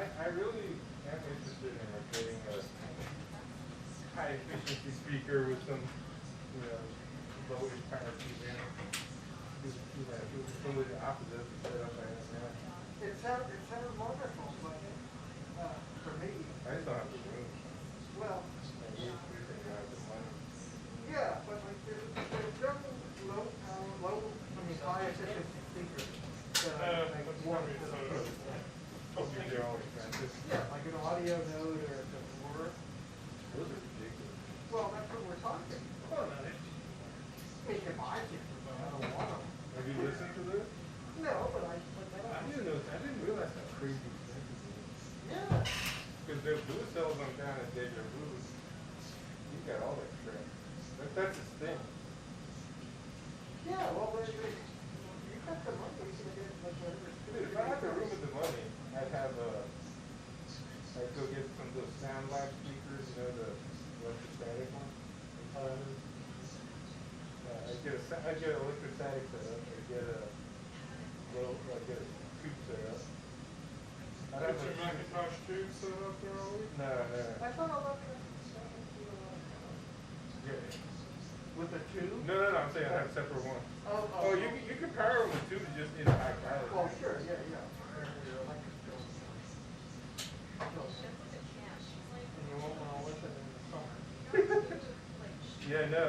I really am interested in like getting a high efficiency speaker with some, lowish power PWM. It's totally the opposite of the setup I have now. It sounds wonderful, but for me, I just don't have the room. well, And we think I have the money. yeah, but like there's several high efficiency speakers that I want to put. They're all expensive. Yeah, like an audio node or a Word. Those are ridiculous. Well, that's what we're talking. Well, no, If I can, but I don't want them. have you listened to this? No, but I I didn't realize how crazy expensive it is. yeah. Because there's blue cells on down at Deja Vu. You got all that crap. That's his thing. Yeah, well, you got the money, you can get like whatever. Dude, if I had the room with the money, I'd go get some of those sound lab speakers, the electrostatic ones. I'd get an electrostatic setup, I'd get a tube setup. I'd have your Macintosh tube set up there already? No. I thought I loved it. Yeah. With the tube? No, I'm saying I have a separate one. Oh, you can power them with tubes, it just is high power. well, sure, yeah. And you won't want to listen in the summer. Yeah, no,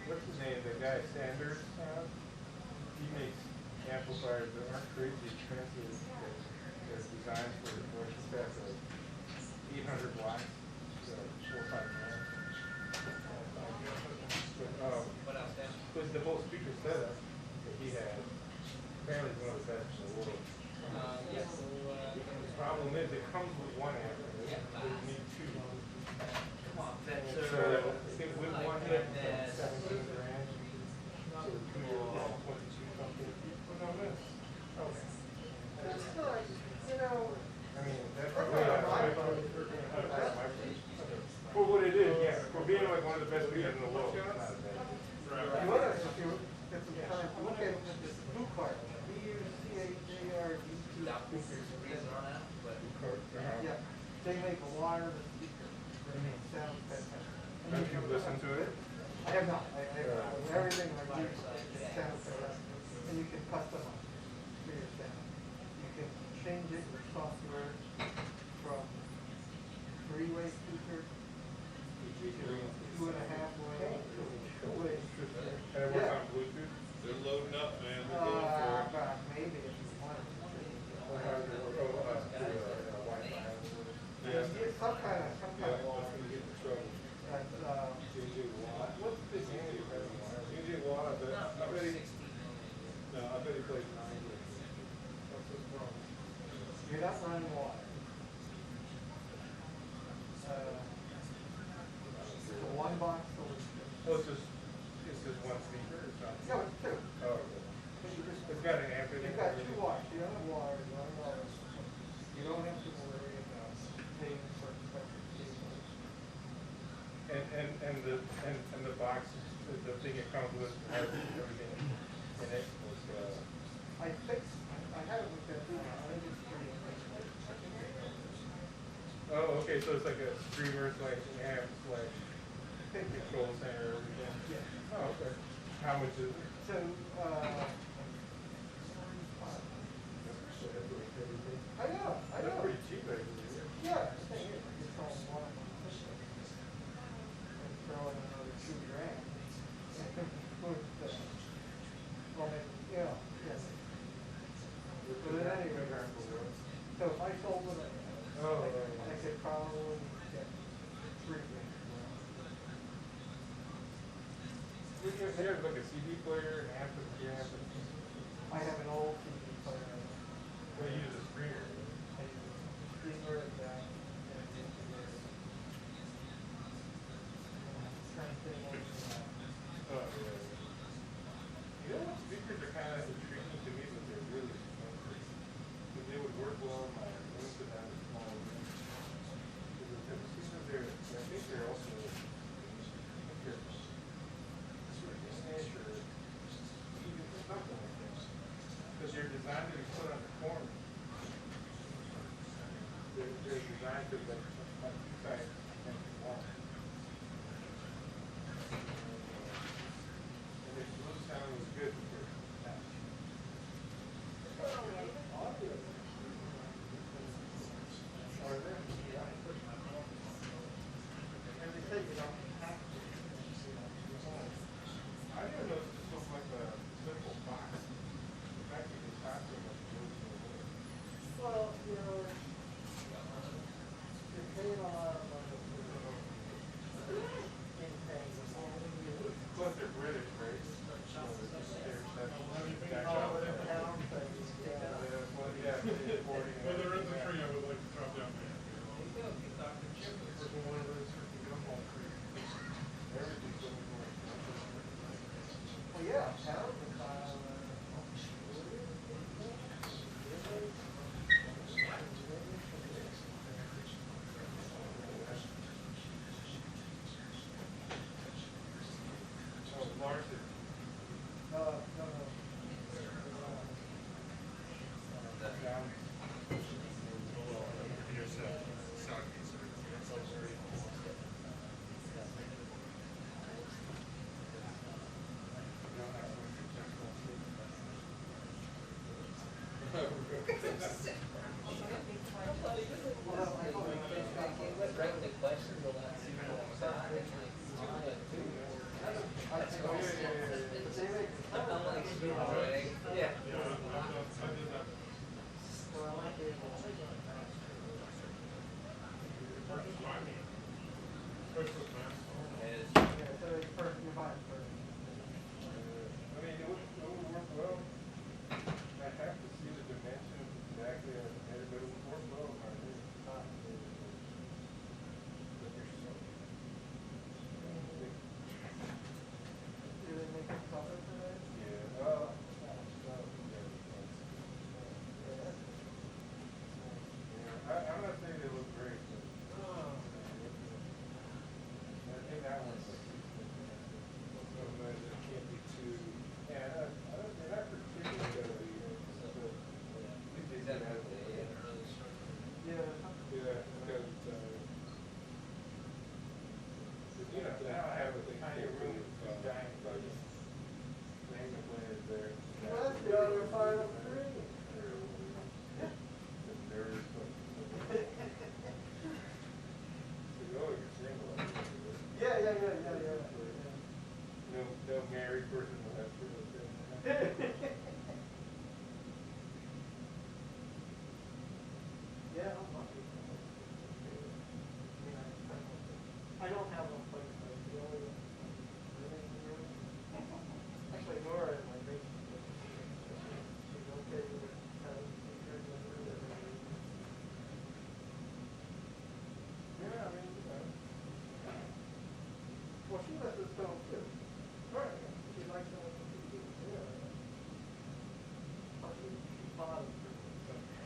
what's his name? The guy Sanders, he makes amplifiers that aren't crazy expensive. They're designed for electrostats of 800 watts, so 4 or 5 amps. But the whole speaker setup that he has, apparently is one of the best in the world. The problem is it comes with one amp, but you need two. So I think with one amp, it's like 17 grand. So two years, 22 something. What's on this? Okay. That's like, I mean, that's for what it is, yeah. For being like one of the best speakers in the world, it's not bad. if you look at this blue card, BUCHARD2 speakers. Yeah, they make a wireless speaker. They sound fantastic. Have you listened to it? I have not. Everything I use sounds fantastic. And you can customize for your sound. You can change it with software from 3-way speaker to 2.5 way to 2-way. And it works on Bluetooth? They're loading up, man. They're going for it. Maybe if you want to. Yeah. Some kind of. You get in trouble. What's the name of your DJ Watt? I bet he plays 9. What's his problem? You're not running water. The one box solution. Oh, it's just one speaker or something? No, it's two. Oh, okay. It's got an amp in it. You've got 2 watts. You don't have water. You don't have water. You don't have to worry about paying for expensive cables. And the box, the thing it comes with, has everything in it. I haven't looked at it. I think it's pretty interesting. Oh, okay, so it's like a streamer / amp / control center or everything. Yeah. Oh, okay. How much is it? So, I know. That's pretty cheap, actually. Yeah, the thing is, you throw one of them and throw in another $2 grand. Well, yes. But at any rate, so if I sold it, I could probably get $3 grand. You have like a CD player, an amp, I have an old CD player. Well, you use a streamer. I use a streamer and that. Oh, yeah. You know what speakers are kind of intriguing to me, but they're really expensive. Because they would work well in my room to have a small room. Because I think they're also, they're English or even something like that. Because they're designed to be put on the corner. to like science and law. And it looks how it was good for that. Are there? And they say you don't have to. I didn't know this was like a simple box. The fact that they packed them like really so well. Well, you know, you're paying a lot of money for intangible. Plus they're British, right? So they're just they're All the town things, yeah. yeah, they're importing Well, there is a everything. tree I would like to chop down there. For one of those freaking gumball trees. Everything's going for it. Well, yeah, town can file, Oh, Larson. no. Down. Here's Psaki. I mean, it would work well. I have to see the dimensions exactly as it would work well if I did. But you're so. Do they make a cover for that? Yeah, well, I'm not saying they look great, but I think that one's like, otherwise it can't be too, yeah, they're not particularly, Yeah. yeah, because, you know, now I have a tiny room with giant fucking things planted there. Well, that's the other final three. The nerds, but. Oh, you're single. Yeah. No married person will have to look at. Yeah, I'm lucky. I don't have one place, but the only living room. Actually, Nora in my basement. She's okay with having secret in her living room. Yeah, I mean, you know. Well, she lets us film too. Right. She likes it on the TV. Yeah. But she bought it.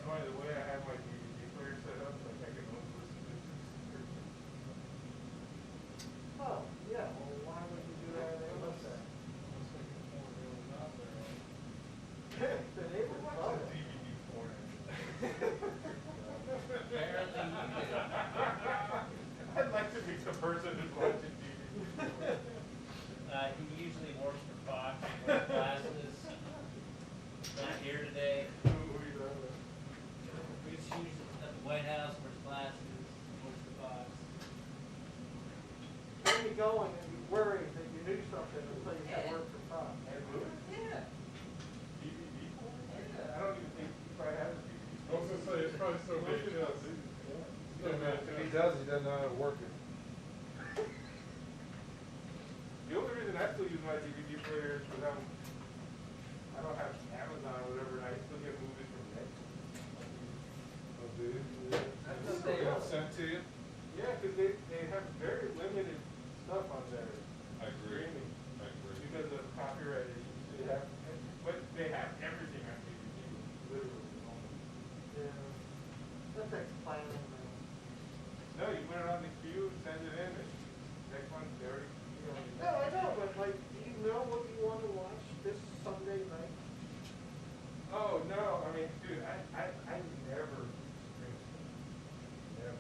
By the way, I have my DVD player set up, like I can only listen to subscription. Oh, yeah, well, why would you do that anyway? The neighbors love it. DVD porn. Apparently you do. I'd like to be the person who's watching DVD. He usually works for Fox, he wears glasses. Not here today. Who you know? He's usually at the White House, wears glasses, works for Fox. Then you go and you worry that you knew something until you had work for Fox. And Lewis? Yeah. DVD porn? I don't even think he probably has a DVD. I was gonna say, it's probably so big. If he does, he doesn't know how to work it. The only reason I still use my DVD player is because I don't have Amazon or whatever, and I still get movies from Netflix. Oh, dude? That's what they are. Sent to you? Yeah, because they have very limited stuff on their streaming. Because of copyright issues. But they have everything on DVD, literally. Yeah. That takes planning. No, you put it on the queue, send it in, and next month, they already. No, I know, but like, do you know what you want to watch this Sunday night? Oh, no, I mean, dude, I never stream. Never.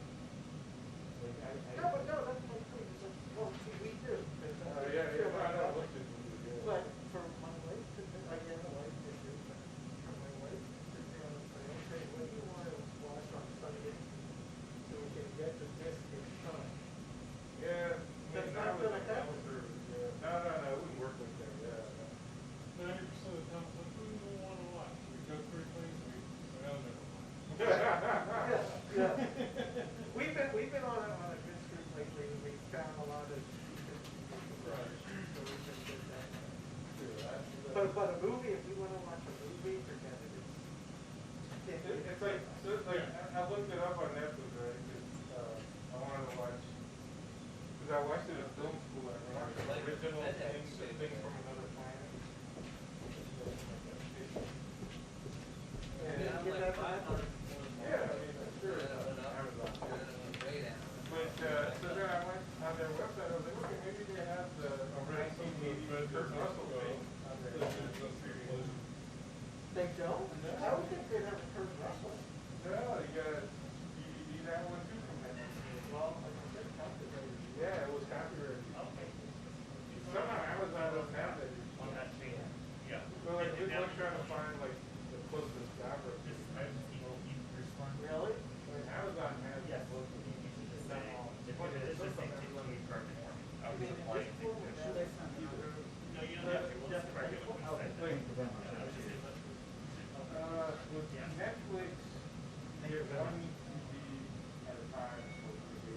But a movie, if you want to watch a movie, forget it. It's like, so it's like, I looked it up on Netflix, right? 'Cause, I wanted to watch, because I watched it in film school, and I watched the original thing, the thing from another planet. And, Yeah, get that back. yeah, I mean, sure, Amazon. But, so then I went on their website, I was like, okay, maybe they have the 1980 Kurt Russell thing on there. They don't? I would think they'd have a Kurt Russell. No, you got you that one too from that. Well, like I said, copyrighted. Yeah, it was copyrighted. Okay. Somehow Amazon doesn't have that. On that thing. Yeah. Well, like, we're trying to find like the closest genre. Really? Like Amazon has Yes. both of them. No, you don't have to. We'll just correct it when we say it. With Netflix, you get one TV at a time for the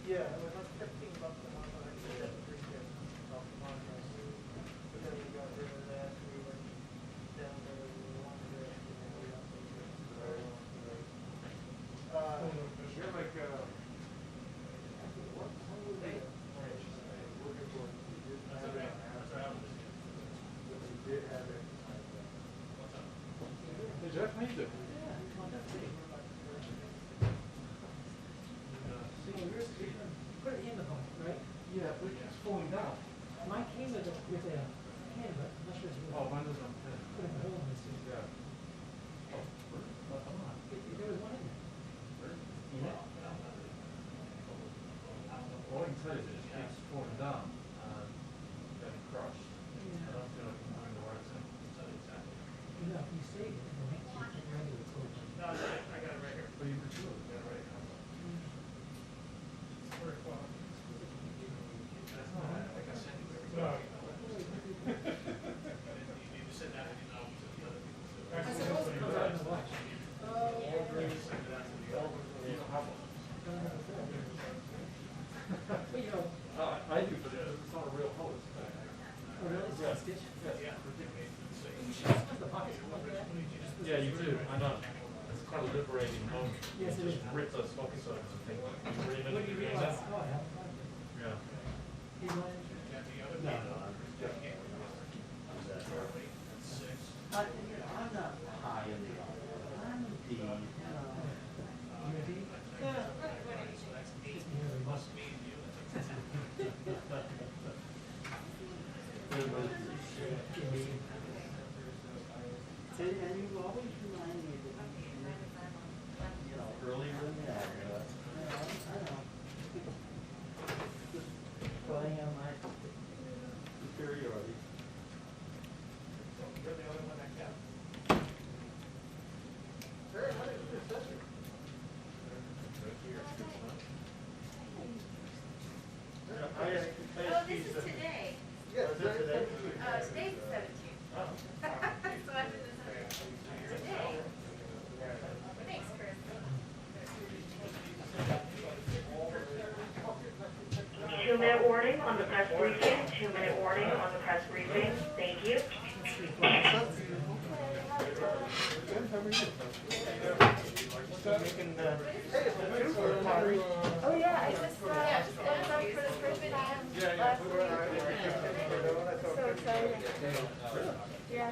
Yeah, it was like $15 a month, but I said $3 a month. But then we got rid of that, we went down to one day, and then we got You're like, what? Did have it. Hey Jeff, how you doing? Put it in the home, right? Yeah, but it's falling down. Mine came with a hand, but I'm not sure it's really. Oh, mine doesn't fit. Put in the hole in this thing. Yeah. Oh, come on. There was one in there. Yeah. All I can tell you is it keeps falling down and getting crushed. I don't feel like I'm doing the right thing. You know, if you save it, it'll make you get ready to close it. No, I got it right here. But you could do it. Yeah, right. That's not like I said. No. You need to send that, you know, to the other people. I suppose it comes out in the wash. You don't have one. But you know, I do, but it's not a real hole. It's oh, really, it's a stitch. Yeah. You should just put the pockets like that. Yeah, you do. I know. It's quite a liberating moment. Yes, it is. Rip those pockets open and think, When you realize, oh, I have fun. Yeah. He's lying. No. I'm not high in the I'm the You a D? Yeah, we must. And you always remind me that you know, earlier than that, I know. Just playing on my superiority. You're the only one that can. Very nice, good session. Oh, this is today. Yes, very today? good. Today's the 17th. So I did this today. Thanks, Chris. 2-minute warning on the press briefing. 2-minute warning on the press briefing. Thank you. Oh, yeah, I just, for the first video last week. So exciting. Yeah.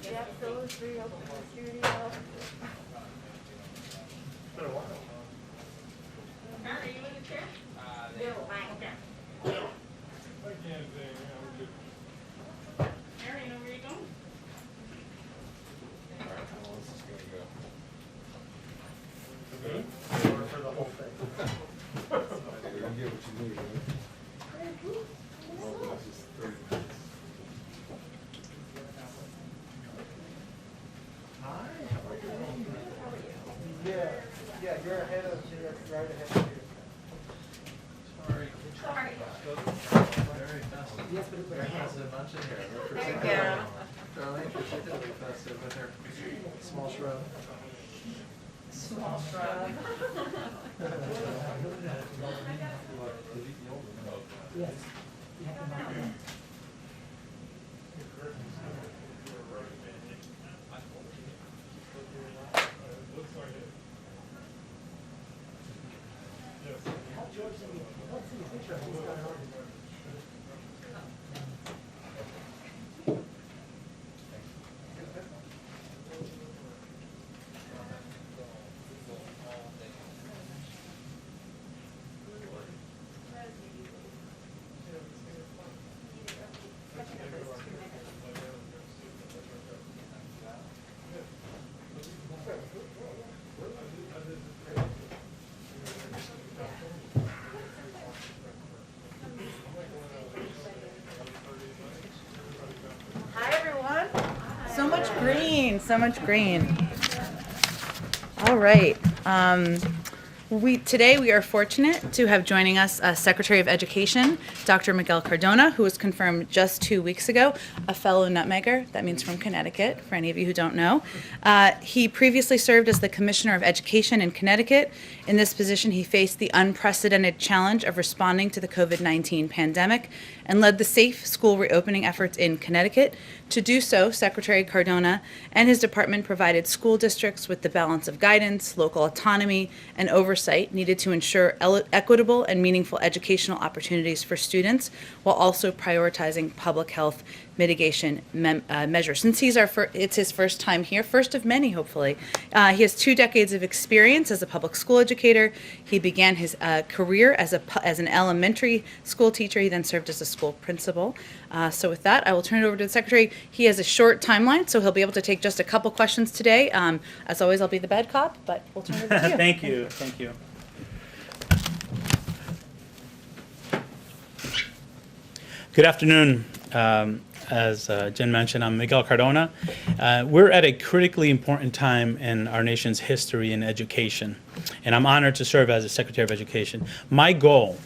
Yeah, so it was reopened the studio. Are you in the chair? No, mine. I can't say, I'm good. Mary, know where you're going? For the whole thing. You're gonna get what you need, right? Well, this is 30 minutes. Hi. Yeah, you're ahead of, you're right ahead of you. Sorry. Sorry. Very festive. Yes, but it. Very festive bunch in here. There you go. Darlene, particularly festive with her small shrub. Small shrub. Did he Yes. You have to knock it out. Have George send me, let's see a picture of this guy on. Hi, everyone. So much green, so much green. All right. Today we are fortunate to have joining us Secretary of Education, Dr. Miguel Cardona, who was confirmed just 2 weeks ago, a fellow nutmegger. That means from Connecticut, for any of you who don't know. He previously served as the Commissioner of Education in Connecticut. In this position, he faced the unprecedented challenge of responding to the COVID-19 pandemic and led the safe school reopening efforts in Connecticut. To do so, Secretary Cardona and his department provided school districts with the balance of guidance, local autonomy, and oversight needed to ensure equitable and meaningful educational opportunities for students, while also prioritizing public health mitigation measures. Since it's his first time here, first of many, hopefully. He has 2 decades of experience as a public school educator. He began his career as an elementary school teacher. He then served as a school principal. So with that, I will turn it over to the Secretary. He has a short timeline, so he'll be able to take just a couple questions today. As always, I'll be the bad cop, but we'll turn it over to you. Thank you. Thank you. Good afternoon. As Jen mentioned, I'm Miguel Cardona. We're at a critically important time in our nation's history in education, and I'm honored to serve as the Secretary of Education. My goal,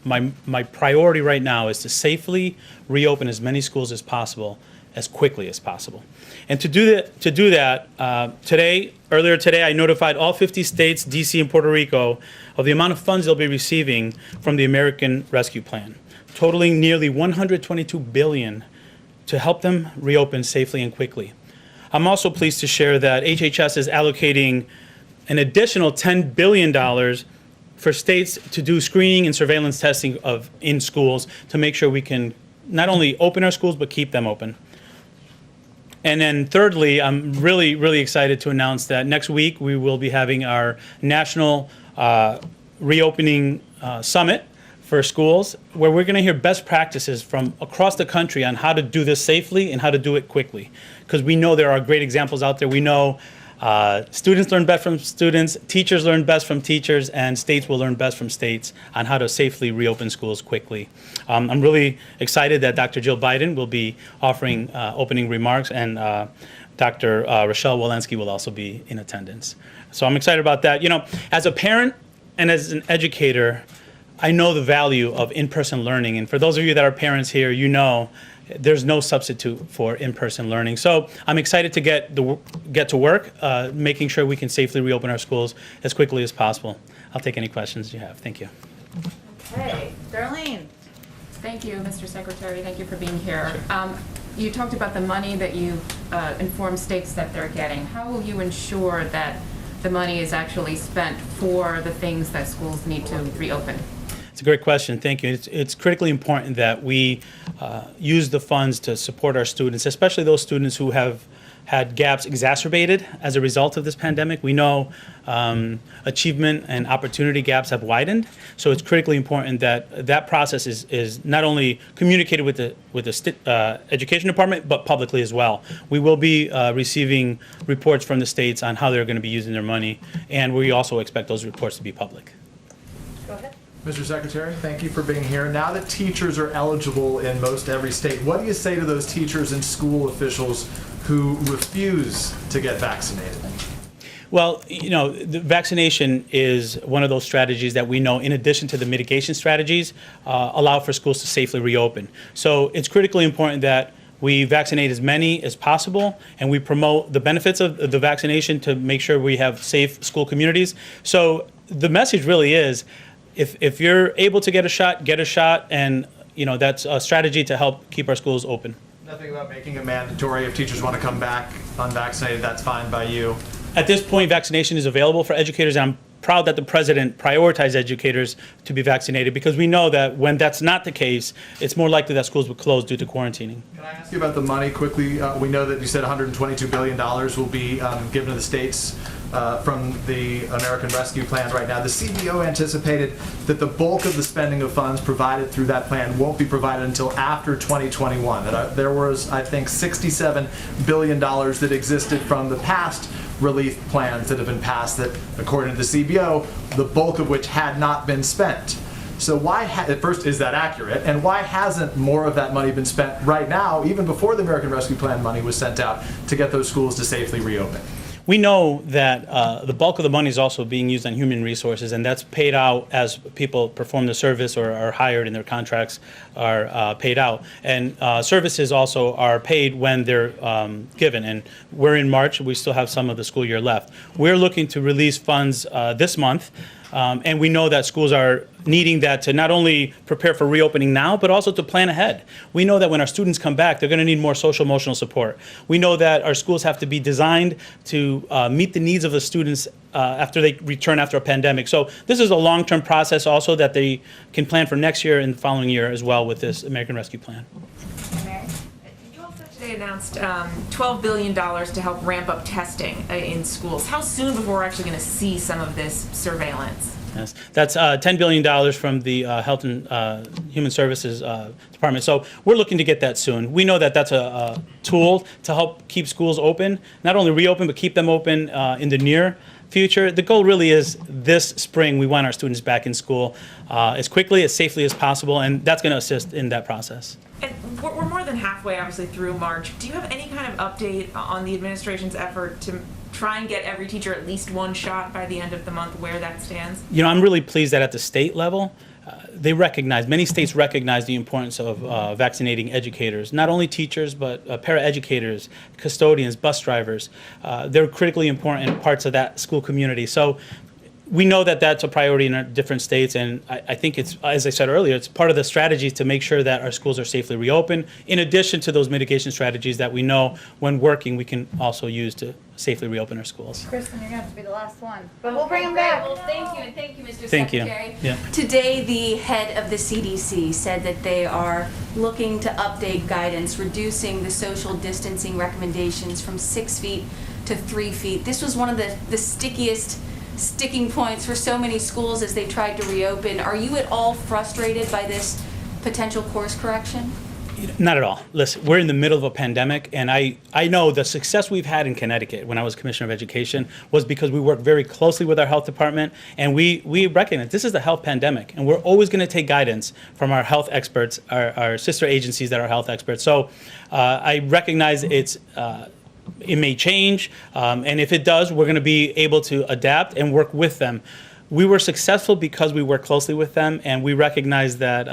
my priority right now is to safely reopen as many schools as possible, as quickly as possible. And to do that, earlier today, I notified all 50 states, DC, and Puerto Rico of the amount of funds they'll be receiving from the American Rescue Plan, totaling nearly $122 billion to help them reopen safely and quickly. I'm also pleased to share that HHS is allocating an additional $10 billion for states to do screening and surveillance testing in schools to make sure we can not only open our schools, but keep them open. And then thirdly, I'm really, really excited to announce that next week we will be having our national reopening summit for schools, where we're going to hear best practices from across the country on how to do this safely and how to do it quickly. Because we know there are great examples out there. We know students learn best from students, teachers learn best from teachers, and states will learn best from states on how to safely reopen schools quickly. I'm really excited that Dr. Jill Biden will be offering opening remarks, and Dr. Rochelle Walensky will also be in attendance. So I'm excited about that. You know, as a parent and as an educator, I know the value of in-person learning, and for those of you that are parents here, you know there's no substitute for in-person learning. So I'm excited to get to work, making sure we can safely reopen our schools as quickly as possible. I'll take any questions you have. Thank you. Okay, Darlene. Thank you, Mr. Secretary. Thank you for being here. You talked about the money that you informed states that they're getting. How will you ensure that the money is actually spent for the things that schools need to reopen? It's a great question. Thank you. It's critically important that we use the funds to support our students, especially those students who have had gaps exacerbated as a result of this pandemic. We know achievement and opportunity gaps have widened, so it's critically important that that process is not only communicated with the education department, but publicly as well. We will be receiving reports from the states on how they're going to be using their money, and we also expect those reports to be public. Go ahead. Mr. Secretary, thank you for being here. Now that teachers are eligible in most every state, what do you say to those teachers and school officials who refuse to get vaccinated? Well, you know, the vaccination is one of those strategies that we know, in addition to the mitigation strategies, allow for schools to safely reopen. So it's critically important that we vaccinate as many as possible, and we promote the benefits of the vaccination to make sure we have safe school communities. So the message really is, if you're able to get a shot, and that's a strategy to help keep our schools open. Nothing about making it mandatory. If teachers want to come back unvaccinated, that's fine by you. At this point, vaccination is available for educators, and I'm proud that the president prioritized educators to be vaccinated, because we know that when that's not the case, it's more likely that schools will close due to quarantining. Can I ask you about the money quickly? We know that you said $122 billion will be given to the states from the American Rescue Plan right now. The CBO anticipated that the bulk of the spending of funds provided through that plan won't be provided until after 2021. There was, I think, $67 billion that existed from the past relief plans that have been passed that, according to the CBO, the bulk of which had not been spent. So why, at first, is that accurate? And why hasn't more of that money been spent right now, even before the American Rescue Plan money was sent out, to get those schools to safely reopen? We know that the bulk of the money is also being used on human resources, and that's paid out as people perform the service or are hired and their contracts are paid out. And services also are paid when they're given. And we're in March. We still have some of the school year left. We're looking to release funds this month. And we know that schools are needing that to not only prepare for reopening now, but also to plan ahead. We know that when our students come back, they're going to need more social emotional support. We know that our schools have to be designed to meet the needs of the students after they return after a pandemic. So this is a long-term process also that they can plan for next year and the following year as well with this American Rescue Plan. You also today announced $12 billion to help ramp up testing in schools. How soon before we're actually going to see some of this surveillance? Yes, that's $10 billion from the Health and Human Services Department. So we're looking to get that soon. We know that that's a tool to help keep schools open, not only reopen, but keep them open in the near future. The goal really is this spring, we want our students back in school as quickly, as safely as possible, and that's going to assist in that process. And we're more than halfway, obviously, through March. Do you have any kind of update on the administration's effort to try and get every teacher at least one shot by the end of the month, where that stands? I'm really pleased that at the state level, many states recognize the importance of vaccinating educators, not only teachers, but paraeducators, custodians, bus drivers. They're critically important parts of that school community. So we know that that's a priority in our different states, and I think it's, as I said earlier, it's part of the strategy to make sure that our schools are safely reopened, in addition to those mitigation strategies that we know when working we can also use to safely reopen our schools. Kristen, you're going to have to be the last one, but we'll bring them back. Well, thank you, and thank you, Mr. Thank you. Secretary. Yeah. Today, the head of the CDC said that they are looking to update guidance, reducing the social distancing recommendations from 6 feet to 3 feet. This was one of the stickiest sticking points for so many schools as they tried to reopen. Are you at all frustrated by this potential course correction? Not at all. Listen, we're in the middle of a pandemic, and I know the success we've had in Connecticut when I was Commissioner of Education was because we worked very closely with our health department, and we recognize this is a health pandemic, and we're always going to take guidance from our health experts, our sister agencies that are health experts. So I recognize it may change, and if it does, we're going to be able to adapt and work with them. We were successful because we work closely with them, and we recognize that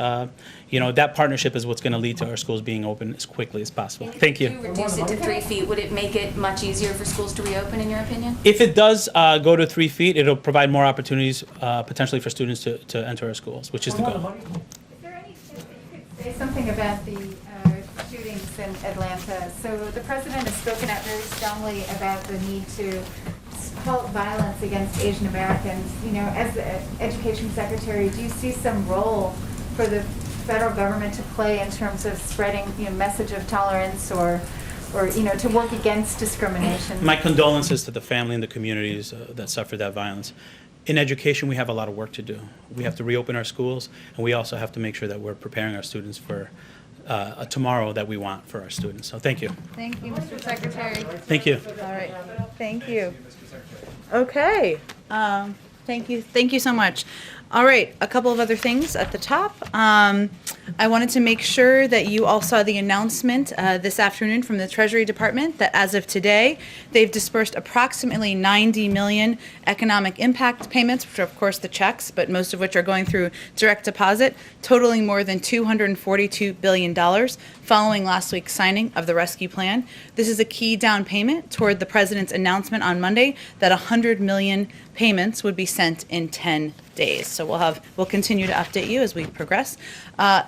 that partnership is what's going to lead to our schools being open as quickly as possible. Thank you. If you reduce it to 3 feet, would it make it much easier for schools to reopen, in your opinion? If it does go to 3 feet, it'll provide more opportunities potentially for students to enter our schools, which is the goal. Is there any chance that you could say something about the shootings in Atlanta? So the president has spoken out very strongly about the need to halt violence against Asian Americans. As the education secretary, do you see some role for the federal government to play in terms of spreading, message of tolerance or to work against discrimination? My condolences to the family and the communities that suffered that violence. In education, we have a lot of work to do. We have to reopen our schools, and we also have to make sure that we're preparing our students for a tomorrow that we want for our students. So thank you. Thank you, Mr. Secretary. Thank you. All right. Thank you. Okay. Thank you so much. All right, a couple of other things at the top. I wanted to make sure that you all saw the announcement this afternoon from the Treasury Department that as of today, they've dispersed approximately 90 million economic impact payments, which are of course the checks, but most of which are going through direct deposit, totaling more than $242 billion following last week's signing of the rescue plan. This is a key down payment toward the president's announcement on Monday that 100 million payments would be sent in 10 days. So we'll continue to update you as we progress.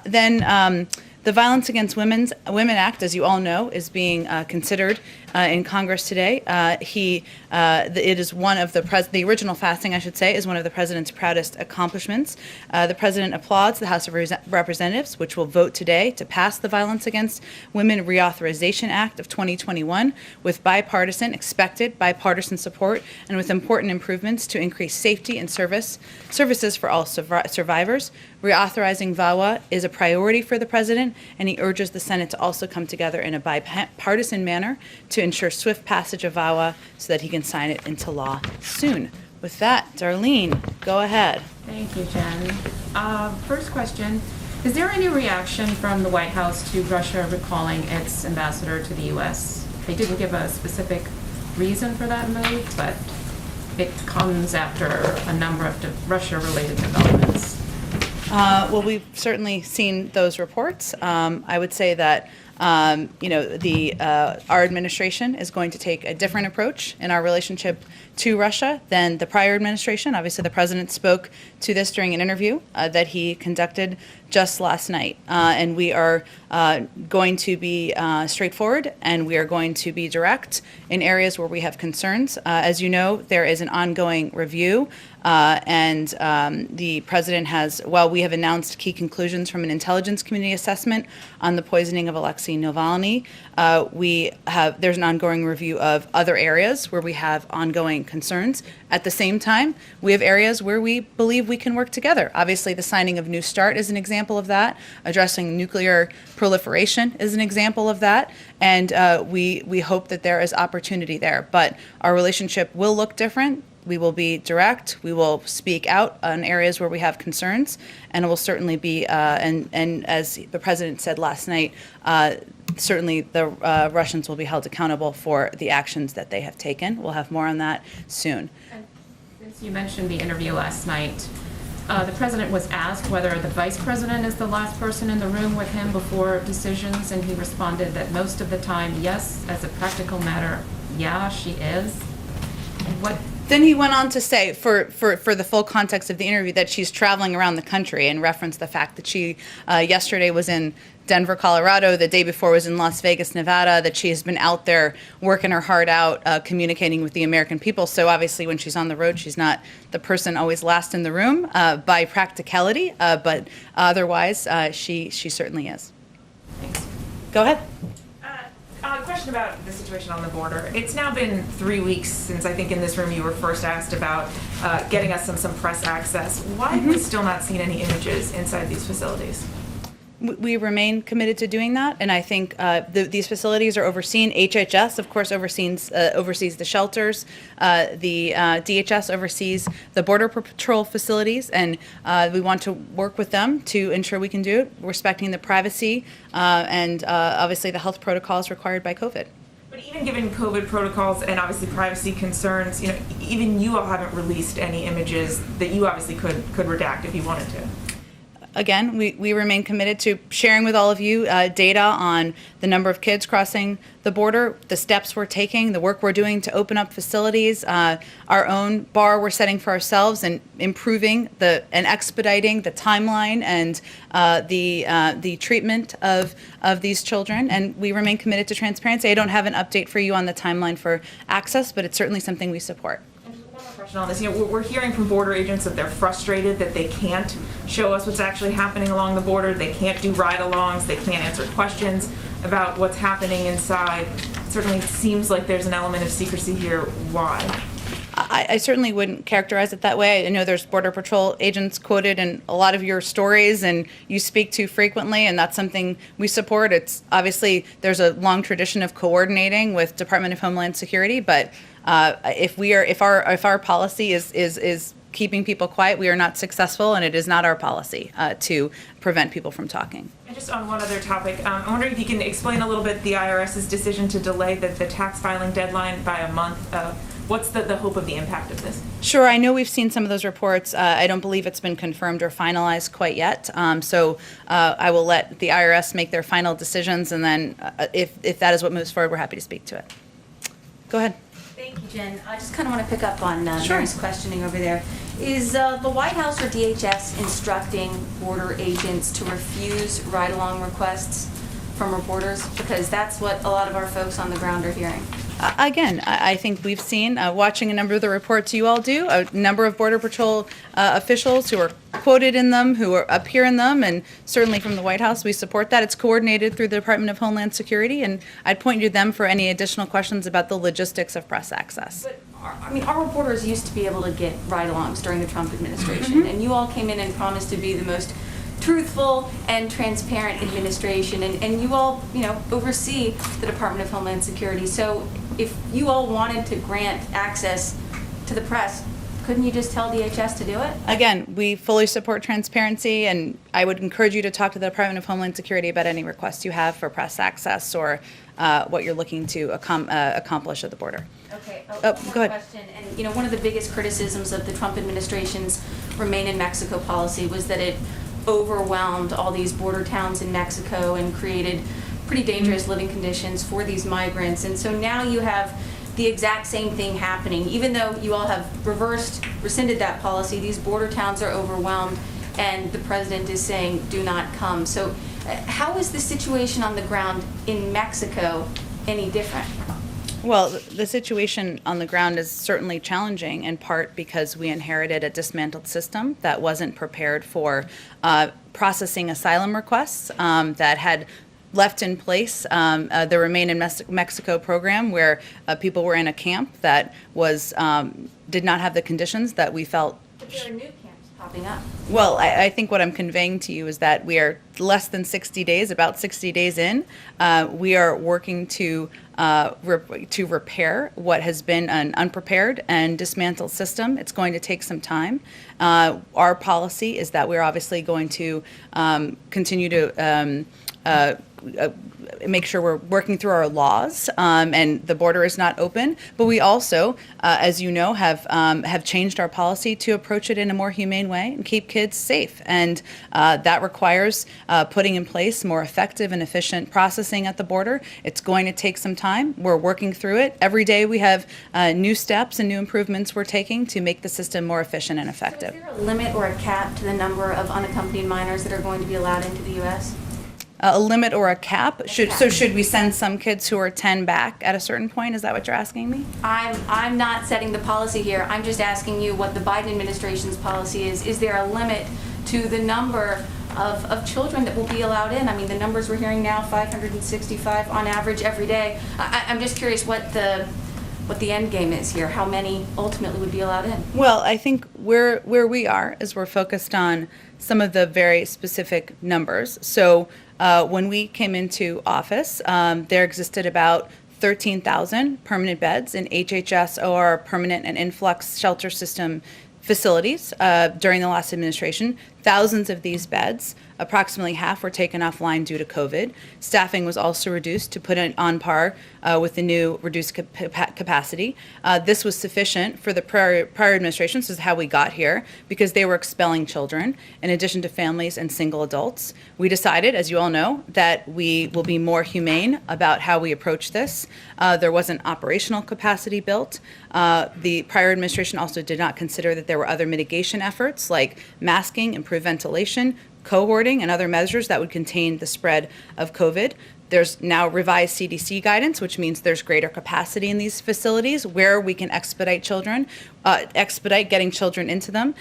Then the Violence Against Women Act, as you all know, is being considered in Congress today. It is one of the original fasting, I should say, is one of the president's proudest accomplishments. The president applauds the House of Representatives, which will vote today to pass the Violence Against Women Reauthorization Act of 2021 with expected bipartisan support, and with important improvements to increase safety and services for all survivors. Reauthorizing VAWA is a priority for the president, and he urges the Senate to also come together in a bipartisan manner to ensure swift passage of VAWA so that he can sign it into law soon. With that, Darlene, go ahead. Thank you, Jen. First question, is there any reaction from the White House to Russia recalling its ambassador to the U.S.? They didn't give a specific reason for that move, but it comes after a number of Russia-related developments. Well, we've certainly seen those reports. I would say that our administration is going to take a different approach in our relationship to Russia than the prior administration. Obviously, the president spoke to this during an interview that he conducted just last night. And we are going to be straightforward, and we are going to be direct in areas where we have concerns. As you know, there is an ongoing review, and the president has, while we have announced key conclusions from an intelligence community assessment on the poisoning of Alexei Navalny, there's an ongoing review of other areas where we have ongoing concerns. At the same time, we have areas where we believe we can work together. Obviously, the signing of New START is an example of that. Addressing nuclear proliferation is an example of that. And we hope that there is opportunity there. But our relationship will look different. We will be direct. We will speak out on areas where we have concerns, and it will certainly be, and as the president said last night, certainly the Russians will be held accountable for the actions that they have taken. We'll have more on that soon. And since you mentioned the interview last night, the president was asked whether the vice president is the last person in the room with him before decisions, and he responded that most of the time, yes, as a practical matter, yeah, she is. Then he went on to say, for the full context of the interview, that she's traveling around the country, and referenced the fact that she yesterday was in Denver, Colorado, the day before was in Las Vegas, Nevada, that she has been out there working her heart out, communicating with the American people. So obviously when she's on the road, she's not the person always last in the room by practicality, but otherwise she certainly is. Thanks. Go ahead. A question about the situation on the border. It's now been 3 weeks since I think in this room you were first asked about getting us some press access. Why have we still not seen any images inside these facilities? We remain committed to doing that, and I think these facilities are overseen. HHS, of course, oversees the shelters. The DHS oversees the Border Patrol facilities, and we want to work with them to ensure we can do it, respecting the privacy and obviously the health protocols required by COVID. But even given COVID protocols and obviously privacy concerns, even you all haven't released any images that you obviously could redact if you wanted to. Again, we remain committed to sharing with all of you data on the number of kids crossing the border, the steps we're taking, the work we're doing to open up facilities, our own bar we're setting for ourselves, and improving and expediting the timeline and the treatment of these children. And we remain committed to transparency. I don't have an update for you on the timeline for access, but it's certainly something we support. On this, we're hearing from border agents that they're frustrated that they can't show us what's actually happening along the border. They can't do ride-alongs. They can't answer questions about what's happening inside. It certainly seems like there's an element of secrecy here. Why? I certainly wouldn't characterize it that way. I know there's Border Patrol agents quoted in a lot of your stories, and you speak to frequently, and that's something we support. It's obviously there's a long tradition of coordinating with Department of Homeland Security, but if our policy is keeping people quiet, we are not successful, and it is not our policy to prevent people from talking. And just on one other topic, I'm wondering if you can explain a little bit the IRS's decision to delay the tax filing deadline by a month. What's the hope of the impact of this? Sure, I know we've seen some of those reports. I don't believe it's been confirmed or finalized quite yet. So I will let the IRS make their final decisions, and then if that is what moves forward, we're happy to speak to it. Go ahead. Thank Thank you, Jen. I just kind of want to pick up on Sure. Mary's questioning over there. Is the White House or DHS instructing border agents to refuse ride-along requests from reporters? Because that's what a lot of our folks on the ground are hearing. Again, I think we've seen, watching a number of the reports you all do, a number of Border Patrol officials who are quoted in them, who are appear in them, and certainly from the White House, we support that. It's coordinated through the Department of Homeland Security, and I'd point you to them for any additional questions about the logistics of press access. But, our reporters used to be able to get ride-alongs during the Trump administration, and you all came in and promised to be the most truthful and transparent administration, and you all, oversee the Department of Homeland Security. So if you all wanted to grant access to the press, couldn't you just tell DHS to do it? Again, we fully support transparency, and I would encourage you to talk to the Department of Homeland Security about any requests you have for press access or what you're looking to accomplish at the border. Okay, Oh, one more go ahead. question. And, one of the biggest criticisms of the Trump administration's Remain in Mexico policy was that it overwhelmed all these border towns in Mexico and created pretty dangerous living conditions for these migrants. And so now you have the exact same thing happening. Even though you all have rescinded that policy, these border towns are overwhelmed, and the president is saying, do not come. So how is the situation on the ground in Mexico any different? Well, the situation on the ground is certainly challenging, in part because we inherited a dismantled system that wasn't prepared for processing asylum requests, that had left in place the Remain in Mexico program, where people were in a camp that was did not have the conditions that we felt. But there are new camps popping up. Well, I think what I'm conveying to you is that we are less than 60 days, about 60 days in. We are working to repair what has been an unprepared and dismantled system. It's going to take some time. Our policy is that we're obviously going to continue to make sure we're working through our laws, and the border is not open. But we also, as you know, have changed our policy to approach it in a more humane way and keep kids safe. And that requires putting in place more effective and efficient processing at the border. It's going to take some time. We're working through it. Every day we have new steps and new improvements we're taking to make the system more efficient and effective. So is there a limit or a cap to the number of unaccompanied minors that are going to be allowed into the U.S.? A limit or a cap? Should we send some kids who are 10 back at a certain point? Is that what you're asking me? I'm not setting the policy here. I'm just asking you what the Biden administration's policy is. Is there a limit to the number of children that will be allowed in? I mean, the numbers we're hearing now, 565 on average every day. I'm just curious what the end game is here. How many ultimately would be allowed in? Well, I think where we are is we're focused on some of the very specific numbers. So when we came into office, there existed about 13,000 permanent beds in HHS or permanent and influx shelter system facilities during the last administration. Thousands of these beds, approximately half, were taken offline due to COVID. Staffing was also reduced to put it on par with the new reduced capacity. This was sufficient for the prior administration. This is how we got here, because they were expelling children in addition to families and single adults. We decided, as you all know, that we will be more humane about how we approach this. There wasn't operational capacity built. The prior administration also did not consider that there were other mitigation efforts like masking, improved ventilation, cohorting, and other measures that would contain the spread of COVID. There's now revised CDC guidance, which means there's greater capacity in these facilities where we can expedite getting children into them.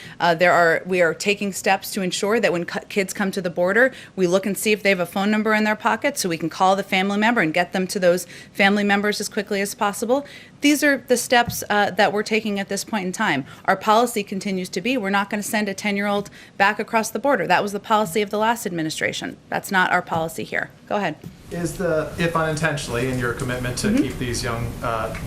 We are taking steps to ensure that when kids come to the border, we look and see if they have a phone number in their pocket so we can call the family member and get them to those family members as quickly as possible. These are the steps that we're taking at this point in time. Our policy continues to be, we're not going to send a 10-year-old back across the border. That was the policy of the last administration. That's not our policy here. Go ahead. Is if unintentionally, in your commitment to keep these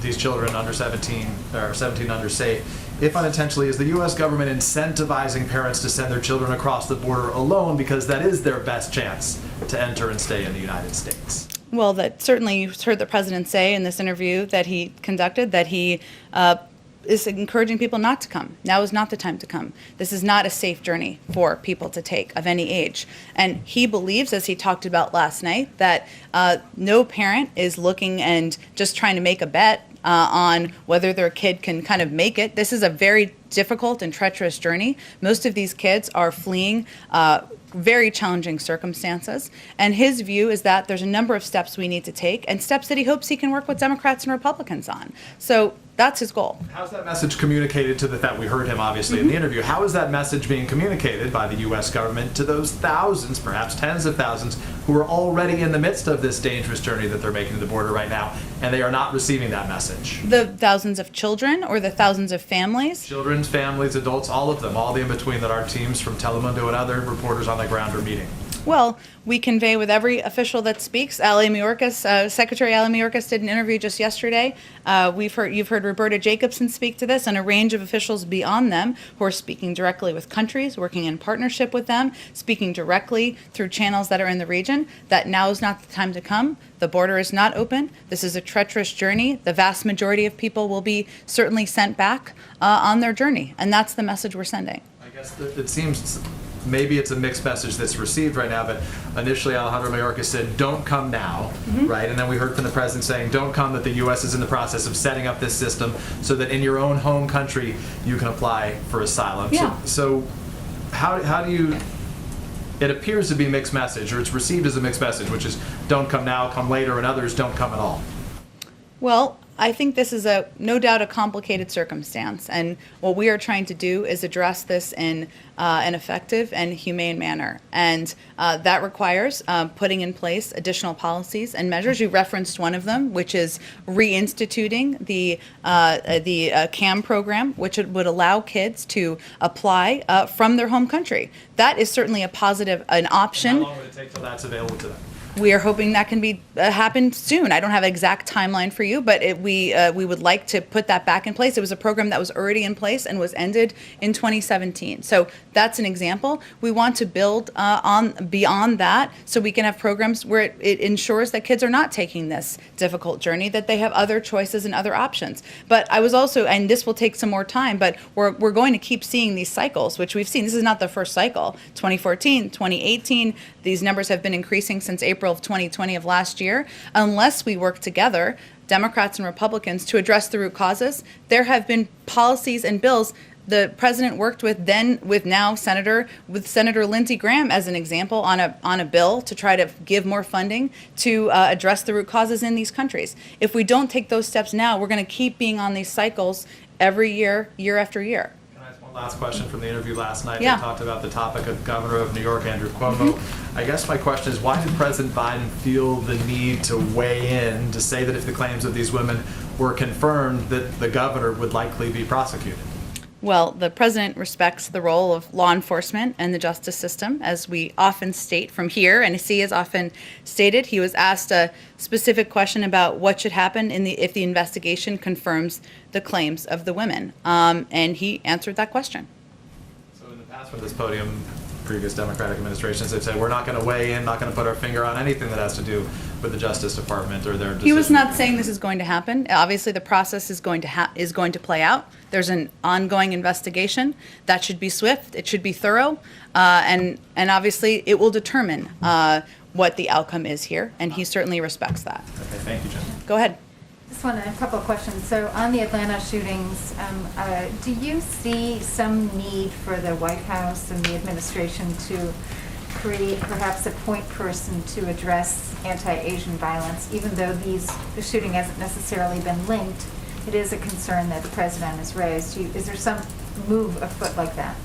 these children under 17 or 17 under safe, if unintentionally, is the U.S. government incentivizing parents to send their children across the border alone because that is their best chance to enter and stay in the United States? Well, that certainly you heard the president say in this interview that he conducted that he is encouraging people not to come. Now is not the time to come. This is not a safe journey for people to take of any age. And he believes, as he talked about last night, that no parent is looking and just trying to make a bet on whether their kid can kind of make it. This is a very difficult and treacherous journey. Most of these kids are fleeing very challenging circumstances. And his view is that there's a number of steps we need to take and steps that he hopes he can work with Democrats and Republicans on. So that's his goal. How's that message communicated to that we heard him obviously in the interview? How is that message being communicated by the U.S. government to those thousands, perhaps tens of thousands, who are already in the midst of this dangerous journey that they're making to the border right now, and they are not receiving that message? The thousands of children or the thousands of families? Children, families, adults, all of them, all the in-between that our teams from Telemundo and other reporters on the ground are meeting. Well, we convey with every official that speaks. Secretary Ali Mayorkas did an interview just yesterday. You've heard Roberta Jacobson speak to this, and a range of officials beyond them who are speaking directly with countries, working in partnership with them, speaking directly through channels that are in the region, that now is not the time to come. The border is not open. This is a treacherous journey. The vast majority of people will be certainly sent back on their journey, and that's the message we're sending. I guess it seems maybe it's a mixed message that's received right now, but initially Alejandro Mayorkas said, don't come now, right? And then we heard from the president saying, don't come, that the U.S. is in the process of setting up this system so that in your own home country you can apply for asylum. Yeah. So how do you, it appears to be a mixed message, or it's received as a mixed message, which is don't come now, come later, and others don't come at all. Well, I think this is no doubt a complicated circumstance, and what we are trying to do is address this in an effective and humane manner, and that requires putting in place additional policies and measures. You referenced one of them, which is reinstituting the CAM program, which would allow kids to apply from their home country. That is certainly a positive, an option. How long would it take till that's available to them? We are hoping that can be happen soon. I don't have an exact timeline for you, but we would like to put that back in place. It was a program that was already in place and was ended in 2017. So that's an example. We want to build on beyond that, so we can have programs where it ensures that kids are not taking this difficult journey, that they have other choices and other options. But I was also, and this will take some more time, but we're going to keep seeing these cycles, which we've seen. This is not the first cycle. 2014, 2018, these numbers have been increasing since April of 2020 of last year. Unless we work together, Democrats and Republicans, to address the root causes, there have been policies and bills the president worked with Senator Lindsey Graham as an example on a bill to try to give more funding to address the root causes in these countries. If we don't take those steps now, we're going to keep being on these cycles every year, year after year. Last question from the interview last night. Yeah. They talked about the topic of Governor of New York, Andrew Cuomo. I guess my question is, why did President Biden feel the need to weigh in to say that if the claims of these women were confirmed, that the governor would likely be prosecuted? Well, the president respects the role of law enforcement and the justice system, as we often state from here, and as he has often stated. He was asked a specific question about what should happen if the investigation confirms the claims of the women, and he answered that question. So in the past from this podium, previous Democratic administrations, they've said, we're not going to weigh in, not going to put our finger on anything that has to do with the Justice Department or their decision. He was not saying this is going to happen. Obviously, the process is going to play out. There's an ongoing investigation that should be swift. It should be thorough, and obviously, it will determine what the outcome is here. And he certainly respects that. Okay, thank you, Jen. Go ahead. Just want a couple of questions. So on the Atlanta shootings, do you see some need for the White House and the administration to create perhaps a point person to address anti-Asian violence, even though the shooting hasn't necessarily been linked? It is a concern that the president has raised. Is there some move afoot like that?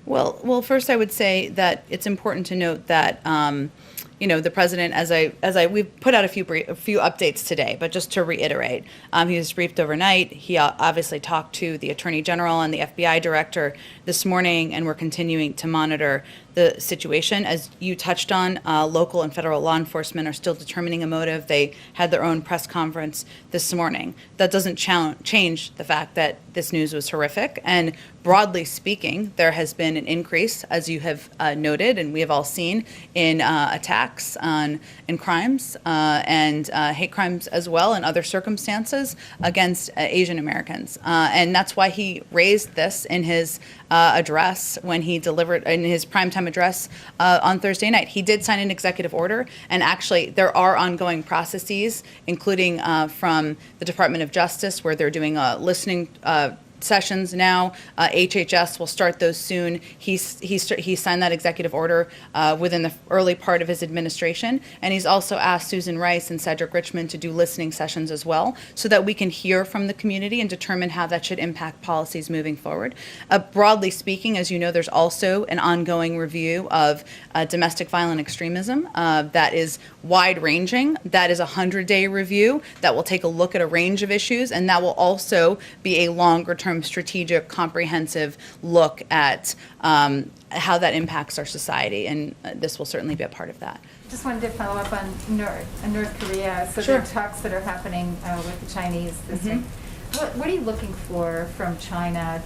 Well, first I would say that it's important to note that the president, we've put out a few updates today, but just to reiterate, he was briefed overnight. He obviously talked to the Attorney General and the FBI Director this morning, and we're continuing to monitor the situation. As you touched on, local and federal law enforcement are still determining a motive. They had their own press conference this morning. That doesn't change the fact that this news was horrific, and broadly speaking, there has been an increase, as you have noted, and we have all seen, in attacks and crimes and hate crimes as well, and other circumstances against Asian Americans. And that's why he raised this in his address when he delivered, in his primetime address on Thursday night. He did sign an executive order, and actually there are ongoing processes, including from the Department of Justice, where they're doing listening sessions now. HHS will start those soon. He signed that executive order within the early part of his administration, and he's also asked Susan Rice and Cedric Richmond to do listening sessions as well, so that we can hear from the community and determine how that should impact policies moving forward. Broadly speaking, as you know, there's also an ongoing review of domestic violent extremism that is wide-ranging. That is a 100-day review that will take a look at a range of issues, and that will also be a longer-term strategic, comprehensive look at how that impacts our society, and this will certainly be a part of that. Just wanted to follow up on North Korea. So Sure. there are talks that are happening with the Chinese this week. What are you looking for from China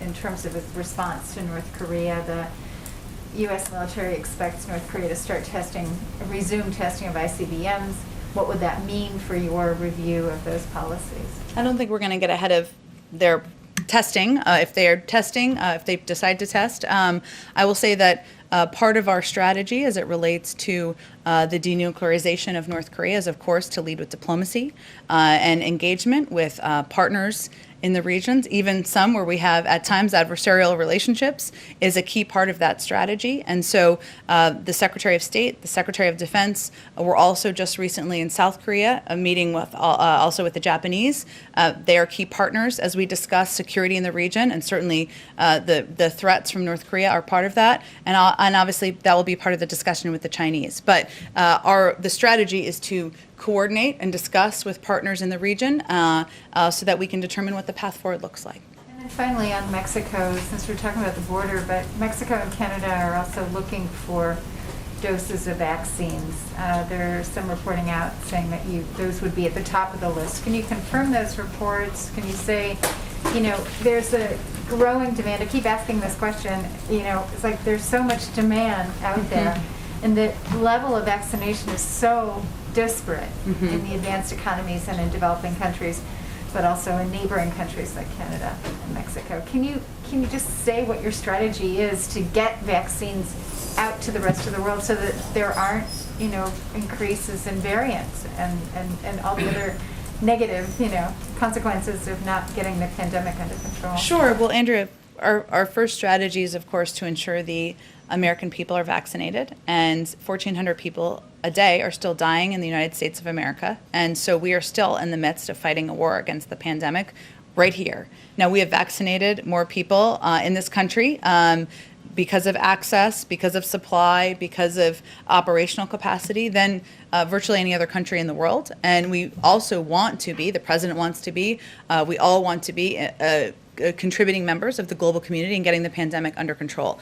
in terms of its response to North Korea? The U.S. military expects North Korea to resume testing of ICBMs. What would that mean for your review of those policies? I don't think we're going to get ahead of their testing. If they are testing, if they decide to test, I will say that part of our strategy as it relates to the denuclearization of North Korea is, of course, to lead with diplomacy and engagement with partners in the regions, even some where we have at times adversarial relationships, is a key part of that strategy. And so the Secretary of State, the Secretary of Defense were also just recently in South Korea, a meeting with also with the Japanese. They are key partners as we discuss security in the region, and certainly the threats from North Korea are part of that. And obviously that will be part of the discussion with the Chinese. But the strategy is to coordinate and discuss with partners in the region so that we can determine what the path forward looks like. And then finally on Mexico, since we're talking about the border, but Mexico and Canada are also looking for doses of vaccines. There's some reporting out saying that those would be at the top of the list. Can you confirm those reports? Can you say, there's a growing demand? I keep asking this question, it's like there's so much demand out there, and the level of vaccination is so disparate in the advanced economies and in developing countries, but also in neighboring countries like Canada and Mexico. Can you just say what your strategy is to get vaccines out to the rest of the world so that there aren't, increases in variants and all the other negative, consequences of not getting the pandemic under control? Sure. Well, Andrea, our first strategy is, of course, to ensure the American people are vaccinated, and 1,400 people a day are still dying in the United States of America. And so we are still in the midst of fighting a war against the pandemic right here. Now, we have vaccinated more people in this country because of access, because of supply, because of operational capacity than virtually any other country in the world. And we also want to be, the president wants to be, we all want to be contributing members of the global community and getting the pandemic under control.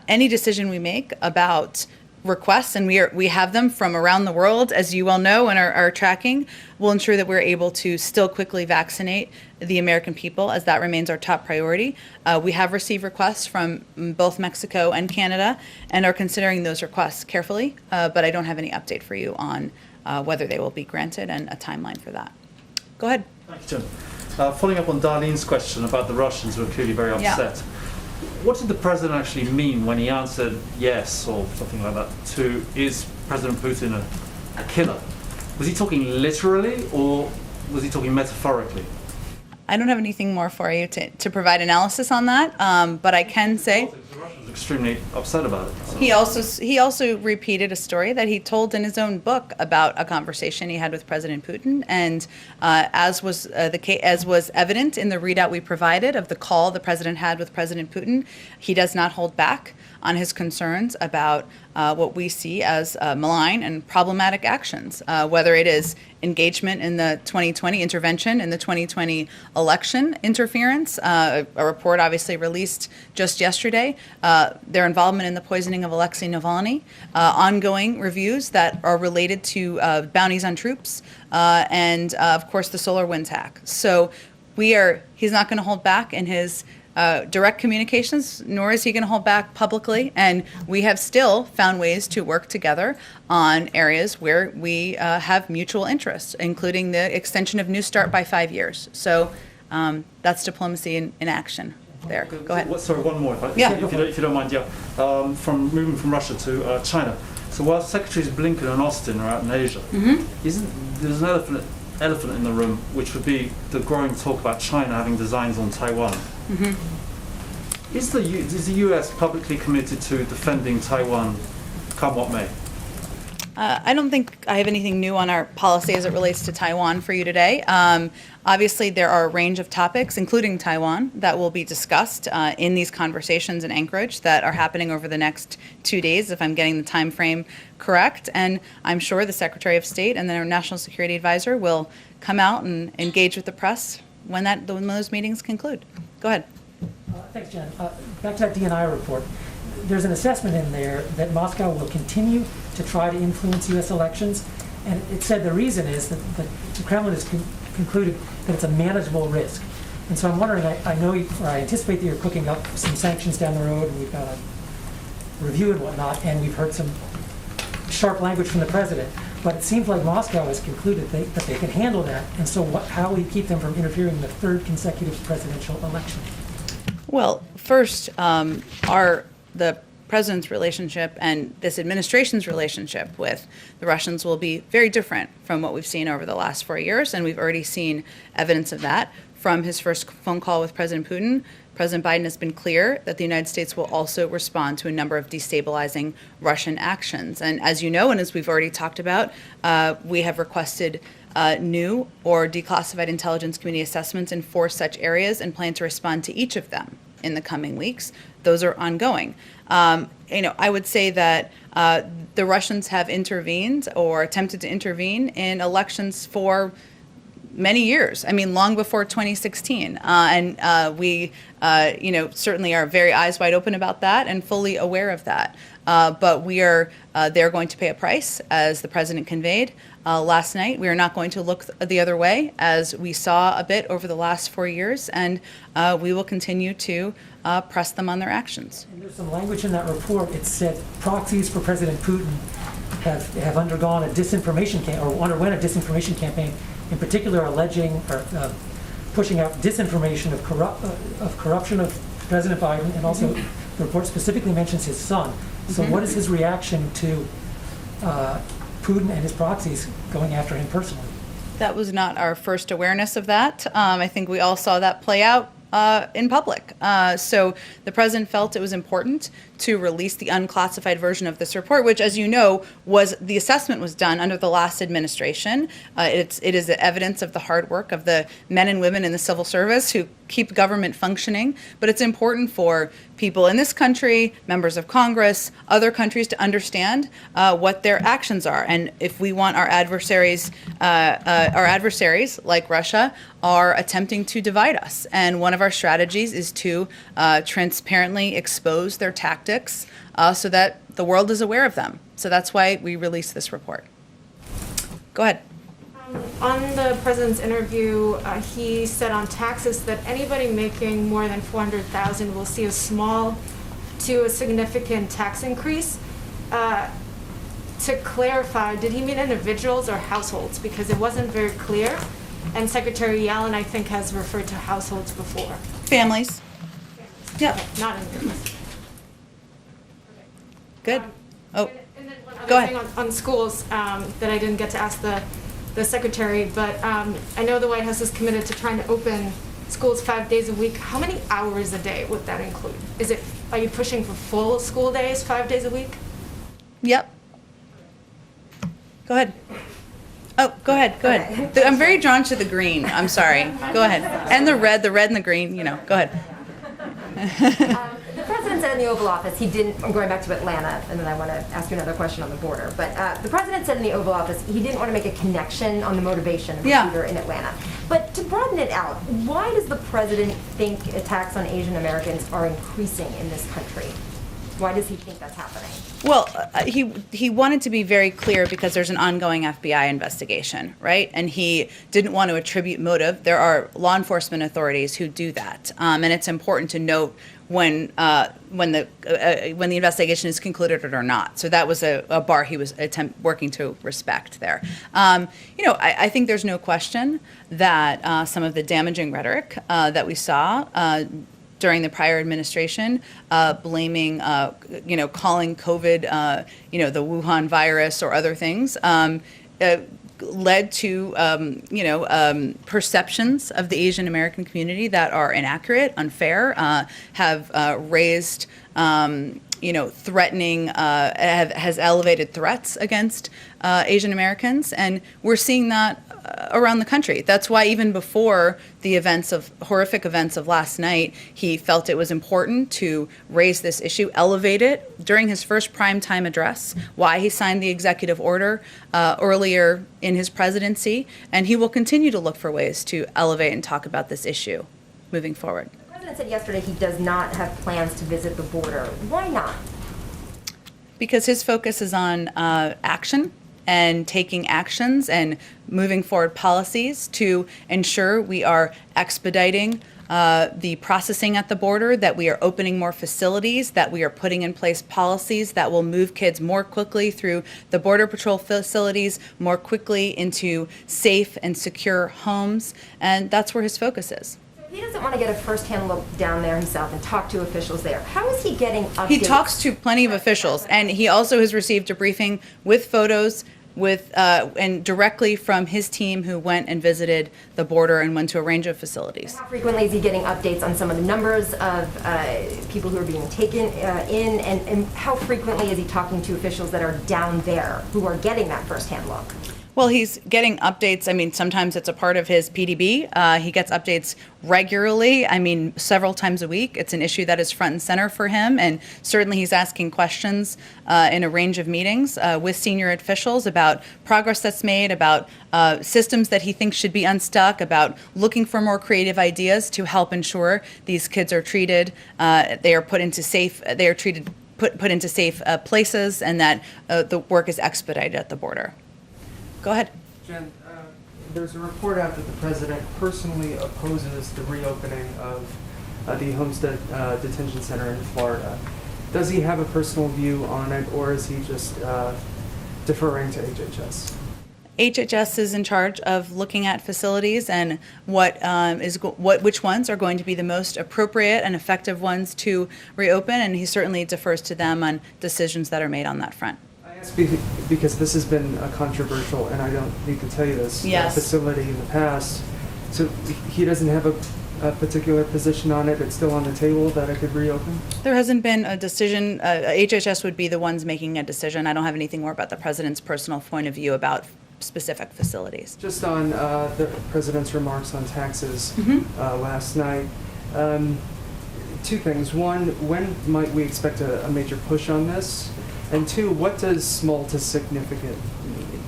Any decision we make about requests, and we have them from around the world, as you well know, and are tracking, will ensure that we're able to still quickly vaccinate the American people, as that remains our top priority. We have received requests from both Mexico and Canada and are considering those requests carefully, but I don't have any update for you on whether they will be granted and a timeline for that. Go ahead. Thank you, Jim. Following up on Darlene's question about the Russians who are clearly very upset. Yeah. What did the president actually mean when he answered yes or something like that to, is President Putin a killer? Was he talking literally or was he talking metaphorically? I don't have anything more for you to provide analysis on that, but I can say The Russians are extremely upset about it. So. he also repeated a story that he told in his own book about a conversation he had with President Putin, and as was evident in the readout we provided of the call the president had with President Putin, he does not hold back on his concerns about what we see as malign and problematic actions, whether it is engagement in the 2020 intervention in the 2020 election interference, a report obviously released just yesterday, their involvement in the poisoning of Alexei Navalny, ongoing reviews that are related to bounties on troops, and of course the SolarWinds hack. So he's not going to hold back in his direct communications, nor is he going to hold back publicly. And we have still found ways to work together on areas where we have mutual interests, including the extension of New START by 5 years. So that's diplomacy in action. there. Go ahead. Sorry, one more, Yeah. if you don't mind. Yeah, from moving from Russia to China. So while Secretaries Blinken and Austin are out in Asia, there's an elephant in the room, which would be the growing talk about China having designs on Taiwan. Is the U.S. publicly committed to defending Taiwan, come what may? I don't think I have anything new on our policy as it relates to Taiwan for you today. Obviously, there are a range of topics, including Taiwan, that will be discussed in these conversations in Anchorage that are happening over the next 2 days, if I'm getting the time frame correct. And I'm sure the Secretary of State and the National Security Advisor will come out and engage with the press when those meetings conclude. Go ahead. Thanks, Jen. Back to that DNI report. There's an assessment in there that Moscow will continue to try to influence U.S. elections, and it said the reason is that the Kremlin has concluded that it's a manageable risk. And so I'm wondering, I anticipate that you're cooking up some sanctions down the road, and we've got a review and whatnot, and we've heard some sharp language from the president. But it seems like Moscow has concluded that they can handle that, and so how will you keep them from interfering in the third consecutive presidential election? Well, first, the president's relationship and this administration's relationship with the Russians will be very different from what we've seen over the last 4 years, and we've already seen evidence of that from his first phone call with President Putin. President Biden has been clear that the United States will also respond to a number of destabilizing Russian actions. And as you know, and as we've already talked about, we have requested new or declassified intelligence community assessments in 4 such areas and plan to respond to each of them in the coming weeks. Those are ongoing. I would say that the Russians have intervened or attempted to intervene in elections for many years. I mean, long before 2016. We certainly are very eyes wide open about that and fully aware of that. But they're going to pay a price, as the president conveyed last night. We are not going to look the other way, as we saw a bit over the last 4 years, and we will continue to press them on their actions. And there's some language in that report. It said proxies for President Putin have undergone a disinformation or underwent a disinformation campaign, in particular alleging or pushing out disinformation of corruption of President Biden, and also the report specifically mentions his son. So what is his reaction to Putin and his proxies going after him personally? That was not our first awareness of that. I think we all saw that play out in public. So the president felt it was important to release the unclassified version of this report, which, as you know, the assessment was done under the last administration. It is evidence of the hard work of the men and women in the civil service who keep government functioning. But it's important for people in this country, members of Congress, other countries to understand what their actions are. And if we want our adversaries like Russia are attempting to divide us. And one of our strategies is to transparently expose their tactics so that the world is aware of them. So that's why we released this report. Go ahead. On the president's interview, he said on taxes that anybody making more than $400,000 will see a small to a significant tax increase. To clarify, did he mean individuals or households? Because it wasn't very clear. And Secretary Yellen, I think, has referred to households before. Families. Yeah. Okay, not individuals. Good. And then one other Go ahead. thing on schools that I didn't get to ask the secretary, but I know the White House is committed to trying to open schools 5 days a week. How many hours a day would that include? Are you pushing for full school days 5 days a week? Yep. Go ahead. Oh, go ahead. I'm very drawn to the green. I'm sorry. Go ahead. And the red and the green, go ahead. The president said in the Oval Office I'm going back to Atlanta, and then I want to ask you another question on the border. But the president said in the Oval Office he didn't want to make a connection on the motivation of the shooter in Atlanta. But to broaden it out, why does the president think attacks on Asian Americans are increasing in this country? Why does he think that's happening? Well, he wanted to be very clear because there's an ongoing FBI investigation, right? And he didn't want to attribute motive. There are law enforcement authorities who do that, and it's important to note when the investigation is concluded or not. So that was a bar he was working to respect there. I think there's no question that some of the damaging rhetoric that we saw during the prior administration, blaming, calling COVID, the Wuhan virus or other things, led to, perceptions of the Asian American community that are inaccurate, unfair, have raised, threatening, has elevated threats against Asian Americans, and we're seeing that around the country. That's why even before the horrific events of last night, he felt it was important to raise this issue, elevate it during his first primetime address, why he signed the executive order earlier in his presidency, and he will continue to look for ways to elevate and talk about this issue moving forward. The president said yesterday he does not have plans to visit the border. Why not? Because his focus is on action and taking actions and moving forward policies to ensure we are expediting the processing at the border, that we are opening more facilities, that we are putting in place policies that will move kids more quickly through the Border Patrol facilities, more quickly into safe and secure homes, and that's where his focus is. He doesn't want to get a first-hand look down there himself and talk to officials there. How is he getting updates? He talks to plenty of officials, and he also has received a briefing with photos and directly from his team who went and visited the border and went to a range of facilities. How frequently is he getting updates on some of the numbers of people who are being taken in, and how frequently is he talking to officials that are down there who are getting that first-hand look? Well, he's getting updates. I mean, sometimes it's a part of his PDB. He gets updates regularly. I mean, several times a week. It's an issue that is front and center for him. And certainly he's asking questions in a range of meetings with senior officials about progress that's made, about systems that he thinks should be unstuck, about looking for more creative ideas to help ensure these kids are treated, they are put into safe places, and that the work is expedited at the border. Go ahead. Jen, there's a report out that the president personally opposes the reopening of the Homestead Detention Center in Florida. Does he have a personal view on it, or is he just deferring to HHS? HHS is in charge of looking at facilities and which ones are going to be the most appropriate and effective ones to reopen, and he certainly defers to them on decisions that are made on that front. Because this has been a controversial, and I don't need to tell you this, facility in the past. So he doesn't have a particular position on it. It's still on the table that it could reopen? There hasn't been a decision. HHS would be the ones making a decision. I don't have anything more about the president's personal point of view about specific facilities. Just on the president's remarks on taxes last night. Two things. One, when might we expect a major push on this? And two, what does small to significant mean?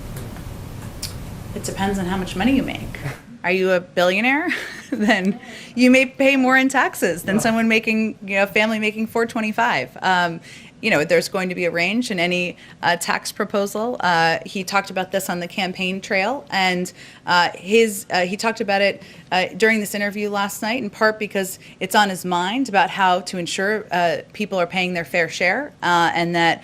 It depends on how much money you make. Are you a billionaire? Then you may pay more in taxes than someone making, family making $425. There's going to be a range in any tax proposal. He talked about this on the campaign trail, and he talked about it during this interview last night, in part because it's on his mind about how to ensure people are paying their fair share, and that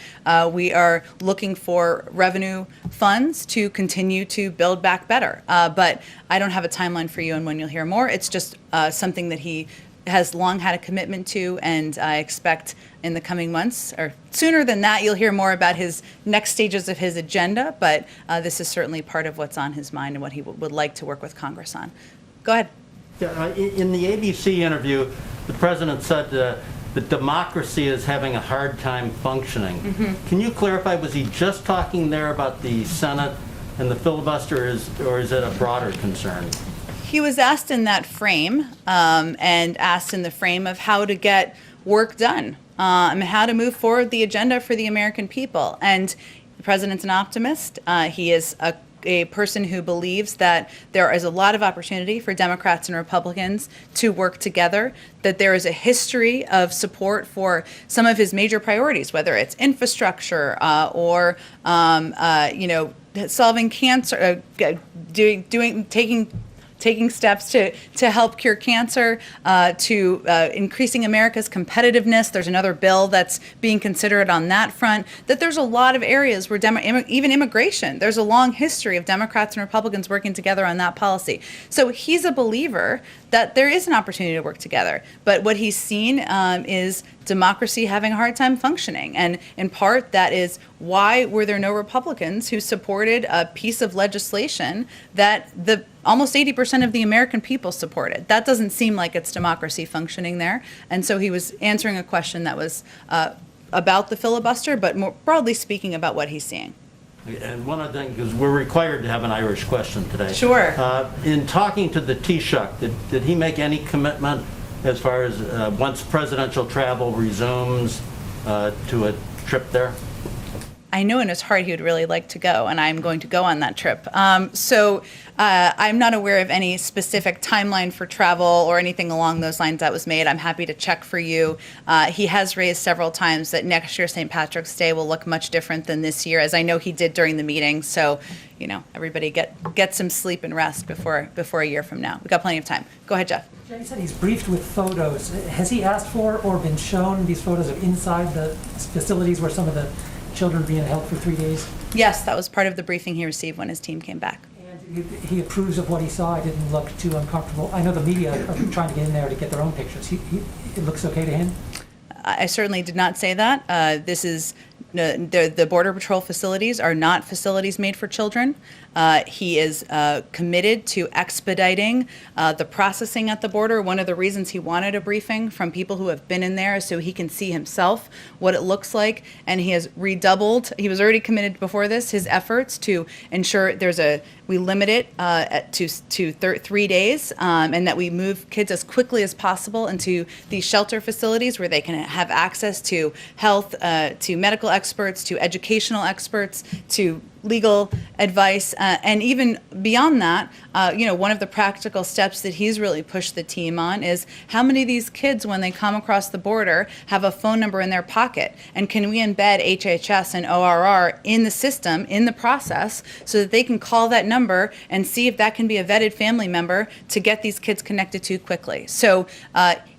we are looking for revenue funds to continue to build back better. But I don't have a timeline for you on when you'll hear more. It's just something that he has long had a commitment to, and I expect in the coming months, or sooner than that, you'll hear more about his next stages of his agenda, but this is certainly part of what's on his mind and what he would like to work with Congress on. Go ahead. Yeah, in the ABC interview, the president said that democracy is having a hard time functioning. Can you clarify, was he just talking there about the Senate and the filibuster, or is it a broader concern? He was asked in that frame, and asked in the frame of how to get work done, and how to move forward the agenda for the American people. And the president's an optimist. He is a person who believes that there is a lot of opportunity for Democrats and Republicans to work together, that there is a history of support for some of his major priorities, whether it's infrastructure or solving cancer, taking taking steps to help cure cancer, to increasing America's competitiveness. There's another bill that's being considered on that front. That there's a lot of areas where even immigration, there's a long history of Democrats and Republicans working together on that policy. So he's a believer that there is an opportunity to work together. But what he's seen is democracy having a hard time functioning. And in part, that is why were there no Republicans who supported a piece of legislation that almost 80% of the American people supported. That doesn't seem like it's democracy functioning there. And so he was answering a question that was about the filibuster, but more broadly speaking about what he's seeing. And one other thing, because we're required to have an Irish question today. Sure. In talking to the Taoiseach, did he make any commitment as far as once presidential travel resumes to a trip there? I know in his heart he would really like to go, and I'm going to go on that trip. So I'm not aware of any specific timeline for travel or anything along those lines that was made. I'm happy to check for you. He has raised several times that next year St. Patrick's Day will look much different than this year, as I know he did during the meeting. So, everybody get some sleep and rest before a year from now. We've got plenty of time. Go ahead, Jeff. Jay said he's briefed with photos. Has he asked for or been shown these photos of inside the facilities where some of the children being held for 3 days? Yes, that was part of the briefing he received when his team came back. And he approves of what he saw. It didn't look too uncomfortable. I know the media are trying to get in there to get their own pictures. It looks okay to him? I certainly did not say that. This is the Border Patrol facilities are not facilities made for children. He is committed to expediting the processing at the border. One of the reasons he wanted a briefing from people who have been in there is so he can see himself what it looks like. And he has redoubled, he was already committed before this, his efforts to ensure we limit it to 3 days and that we move kids as quickly as possible into these shelter facilities where they can have access to health, to medical experts, to educational experts, to legal advice, and even beyond that, one of the practical steps that he's really pushed the team on is how many of these kids, when they come across the border, have a phone number in their pocket, and can we embed HHS and ORR in the system, in the process, so that they can call that number and see if that can be a vetted family member to get these kids connected to quickly. So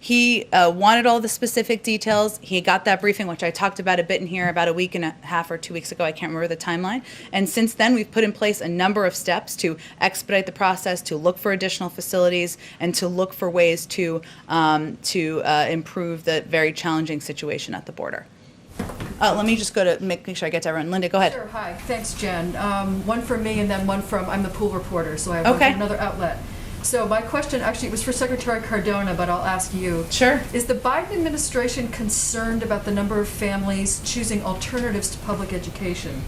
he wanted all the specific details. He got that briefing, which I talked about a bit in here about a week and a half or 2 weeks ago. I can't remember the timeline. And since then, we've put in place a number of steps to expedite the process, to look for additional facilities, and to look for ways to improve the very challenging situation at the border. Let me just go to make sure I get to everyone. Linda, go ahead. Sure, hi. Thanks, Jen. One from me and then one I'm the pool reporter, so I have one from another outlet. So my question actually was for Secretary Cardona, but I'll ask you. Sure. Is the Biden administration concerned about the number of families choosing alternatives to public education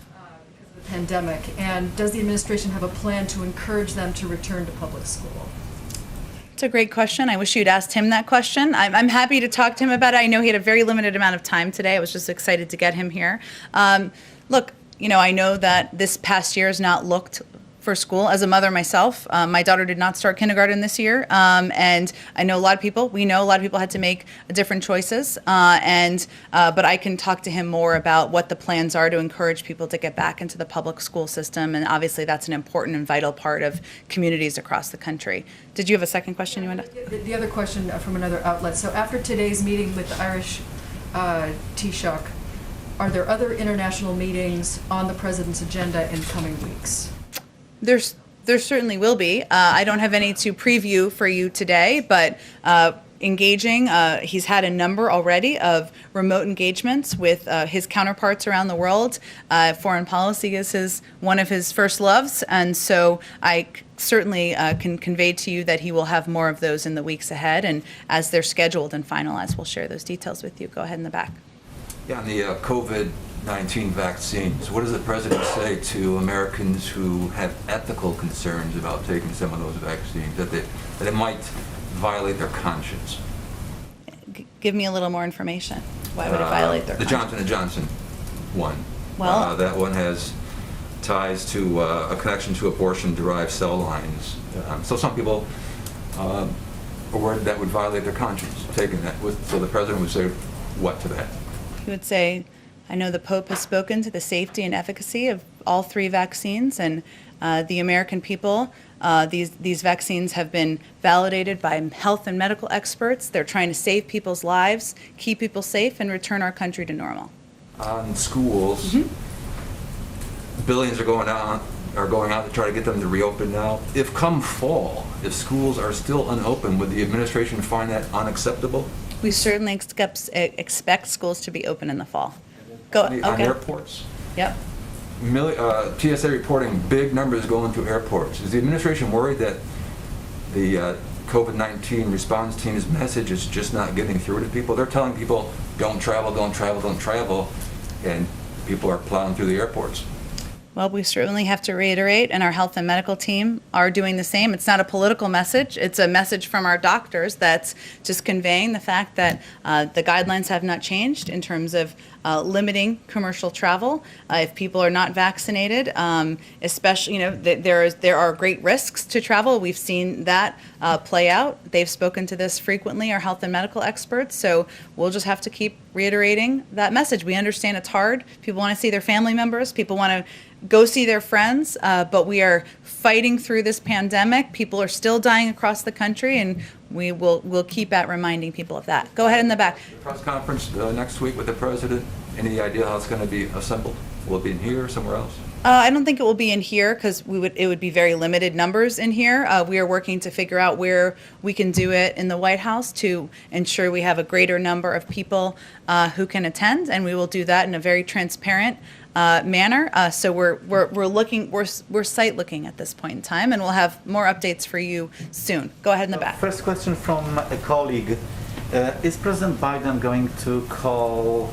because of the pandemic? And does the administration have a plan to encourage them to return to public school? It's a great question. I wish you'd asked him that question. I'm happy to talk to him about it. I know he had a very limited amount of time today. I was just excited to get him here. Look, I know that this past year has not looked for school. As a mother myself, my daughter did not start kindergarten this year, and I know a lot of people. We know a lot of people had to make different choices, but I can talk to him more about what the plans are to encourage people to get back into the public school system, and obviously that's an important and vital part of communities across the country. Did you have a second question you wanted? The other question from another outlet. So after today's meeting with the Irish Taoiseach, are there other international meetings on the President's agenda in coming weeks? There certainly will be. I don't have any to preview for you today, but engaging, he's had a number already of remote engagements with his counterparts around the world. Foreign policy is one of his first loves, and so I certainly can convey to you that he will have more of those in the weeks ahead, and as they're scheduled and finalized, we'll share those details with you. Go ahead in the back. Yeah, on the COVID-19 vaccines, what does the president say to Americans who have ethical concerns about taking some of those vaccines, that it might violate their conscience? Give me a little more information. Why would it violate their conscience? The Johnson & Johnson one. Well, that one has ties to a connection to abortion-derived cell lines. So some people are worried that would violate their conscience, taking that. So the president would say what to that? He would say, I know the Pope has spoken to the safety and efficacy of all 3 vaccines, and the American people. These vaccines have been validated by health and medical experts. They're trying to save people's lives, keep people safe, and return our country to normal. On schools, billions are going out to try to get them to reopen now. If come fall, if schools are still unopened, would the administration find that unacceptable? We certainly expect schools to be open in the fall. Go. On Okay. airports? Yep. TSA reporting big numbers going to airports. Is the administration worried that the COVID-19 response team's message is just not getting through to people? They're telling people, don't travel, don't travel, don't travel, and people are plowing through the airports. Well, we certainly have to reiterate, and our health and medical team are doing the same. It's not a political message. It's a message from our doctors that's just conveying the fact that the guidelines have not changed in terms of limiting commercial travel. If people are not vaccinated, especially, there are great risks to travel. We've seen that play out. They've spoken to this frequently, our health and medical experts. So we'll just have to keep reiterating that message. We understand it's hard. People want to see their family members. People want to go see their friends, but we are fighting through this pandemic. People are still dying across the country, and we'll keep at reminding people of that. Go ahead in the back. The press conference next week with the president, any idea how it's going to be assembled? Will it be in here or somewhere else? I don't think it will be in here because it would be very limited numbers in here. We are working to figure out where we can do it in the White House to ensure we have a greater number of people who can attend, and we will do that in a very transparent manner. So we're site looking at this point in time, and we'll have more updates for you soon. Go ahead in the back. First question from a colleague. Is President Biden going to call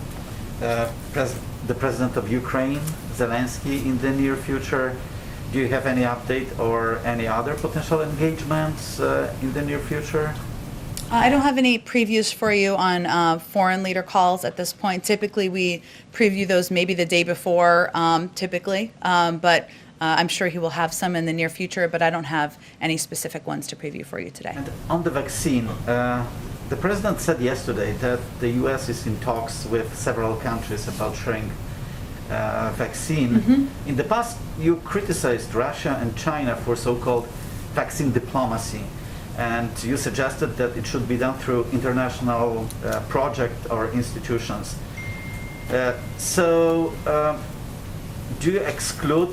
the president of Ukraine, Zelensky, in the near future? Do you have any update or any other potential engagements in the near future? I don't have any previews for you on foreign leader calls at this point. Typically, we preview those maybe the day before, but I'm sure he will have some in the near future, but I don't have any specific ones to preview for you today. And on the vaccine, the president said yesterday that the U.S. is in talks with several countries about sharing vaccine. In the past, you criticized Russia and China for so-called vaccine diplomacy, and you suggested that it should be done through international project or institutions. So, do you exclude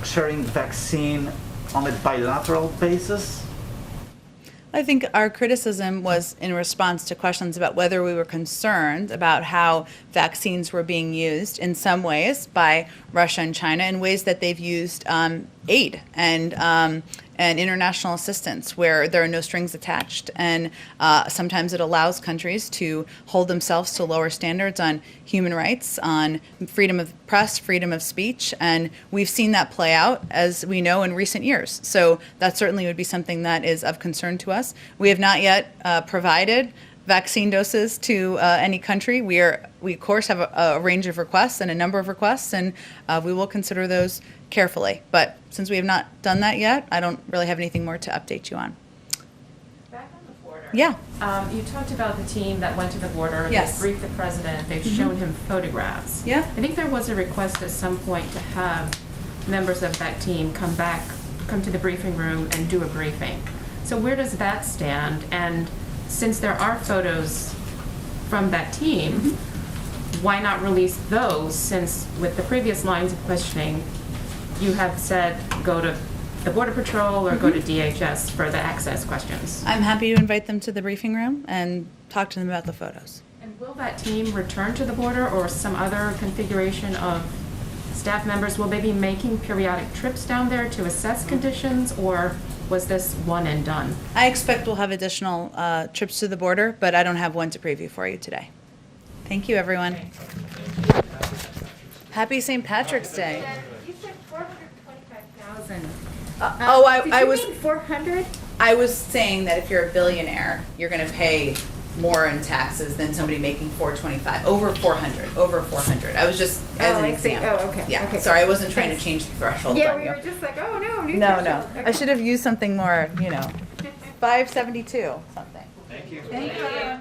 sharing vaccine on a bilateral basis? I think our criticism was in response to questions about whether we were concerned about how vaccines were being used in some ways by Russia and China in ways that they've used aid and international assistance where there are no strings attached. And sometimes it allows countries to hold themselves to lower standards on human rights, on freedom of press, freedom of speech. And we've seen that play out, as we know, in recent years. So that certainly would be something that is of concern to us. We have not yet provided vaccine doses to any country. We of course have a range of requests and a number of requests, and we will consider those carefully. But since we have not done that yet, I don't really have anything more to update you on. Back on the border. Yeah. You talked about the team that went to the border. Yes. They briefed the president. They've shown him photographs. Yeah. I think there was a request at some point to have members of that team come to the briefing room and do a briefing. So where does that stand? And since there are photos from that team, why not release those, since with the previous lines of questioning, you have said go to the Border Patrol or go to DHS for the access questions? I'm happy to invite them to the briefing room and talk to them about the photos. And will that team return to the border or some other configuration of staff members? Will they be making periodic trips down there to assess conditions, or was this one and done? I expect we'll have additional trips to the border, but I don't have one to preview for you today. Thank you, everyone. Happy St. Patrick's Day. You said 425,000. I was 400. I was saying that if you're a billionaire, you're going to pay more in taxes than somebody making 425. Over 400. I was just as an I see. example. Oh, okay. Yeah. Okay. Sorry, I wasn't trying to change the threshold. Yeah, on we you. were just like, oh no, new No. threshold. Okay. I should have used something more, 572 something. Thank you. Thank you.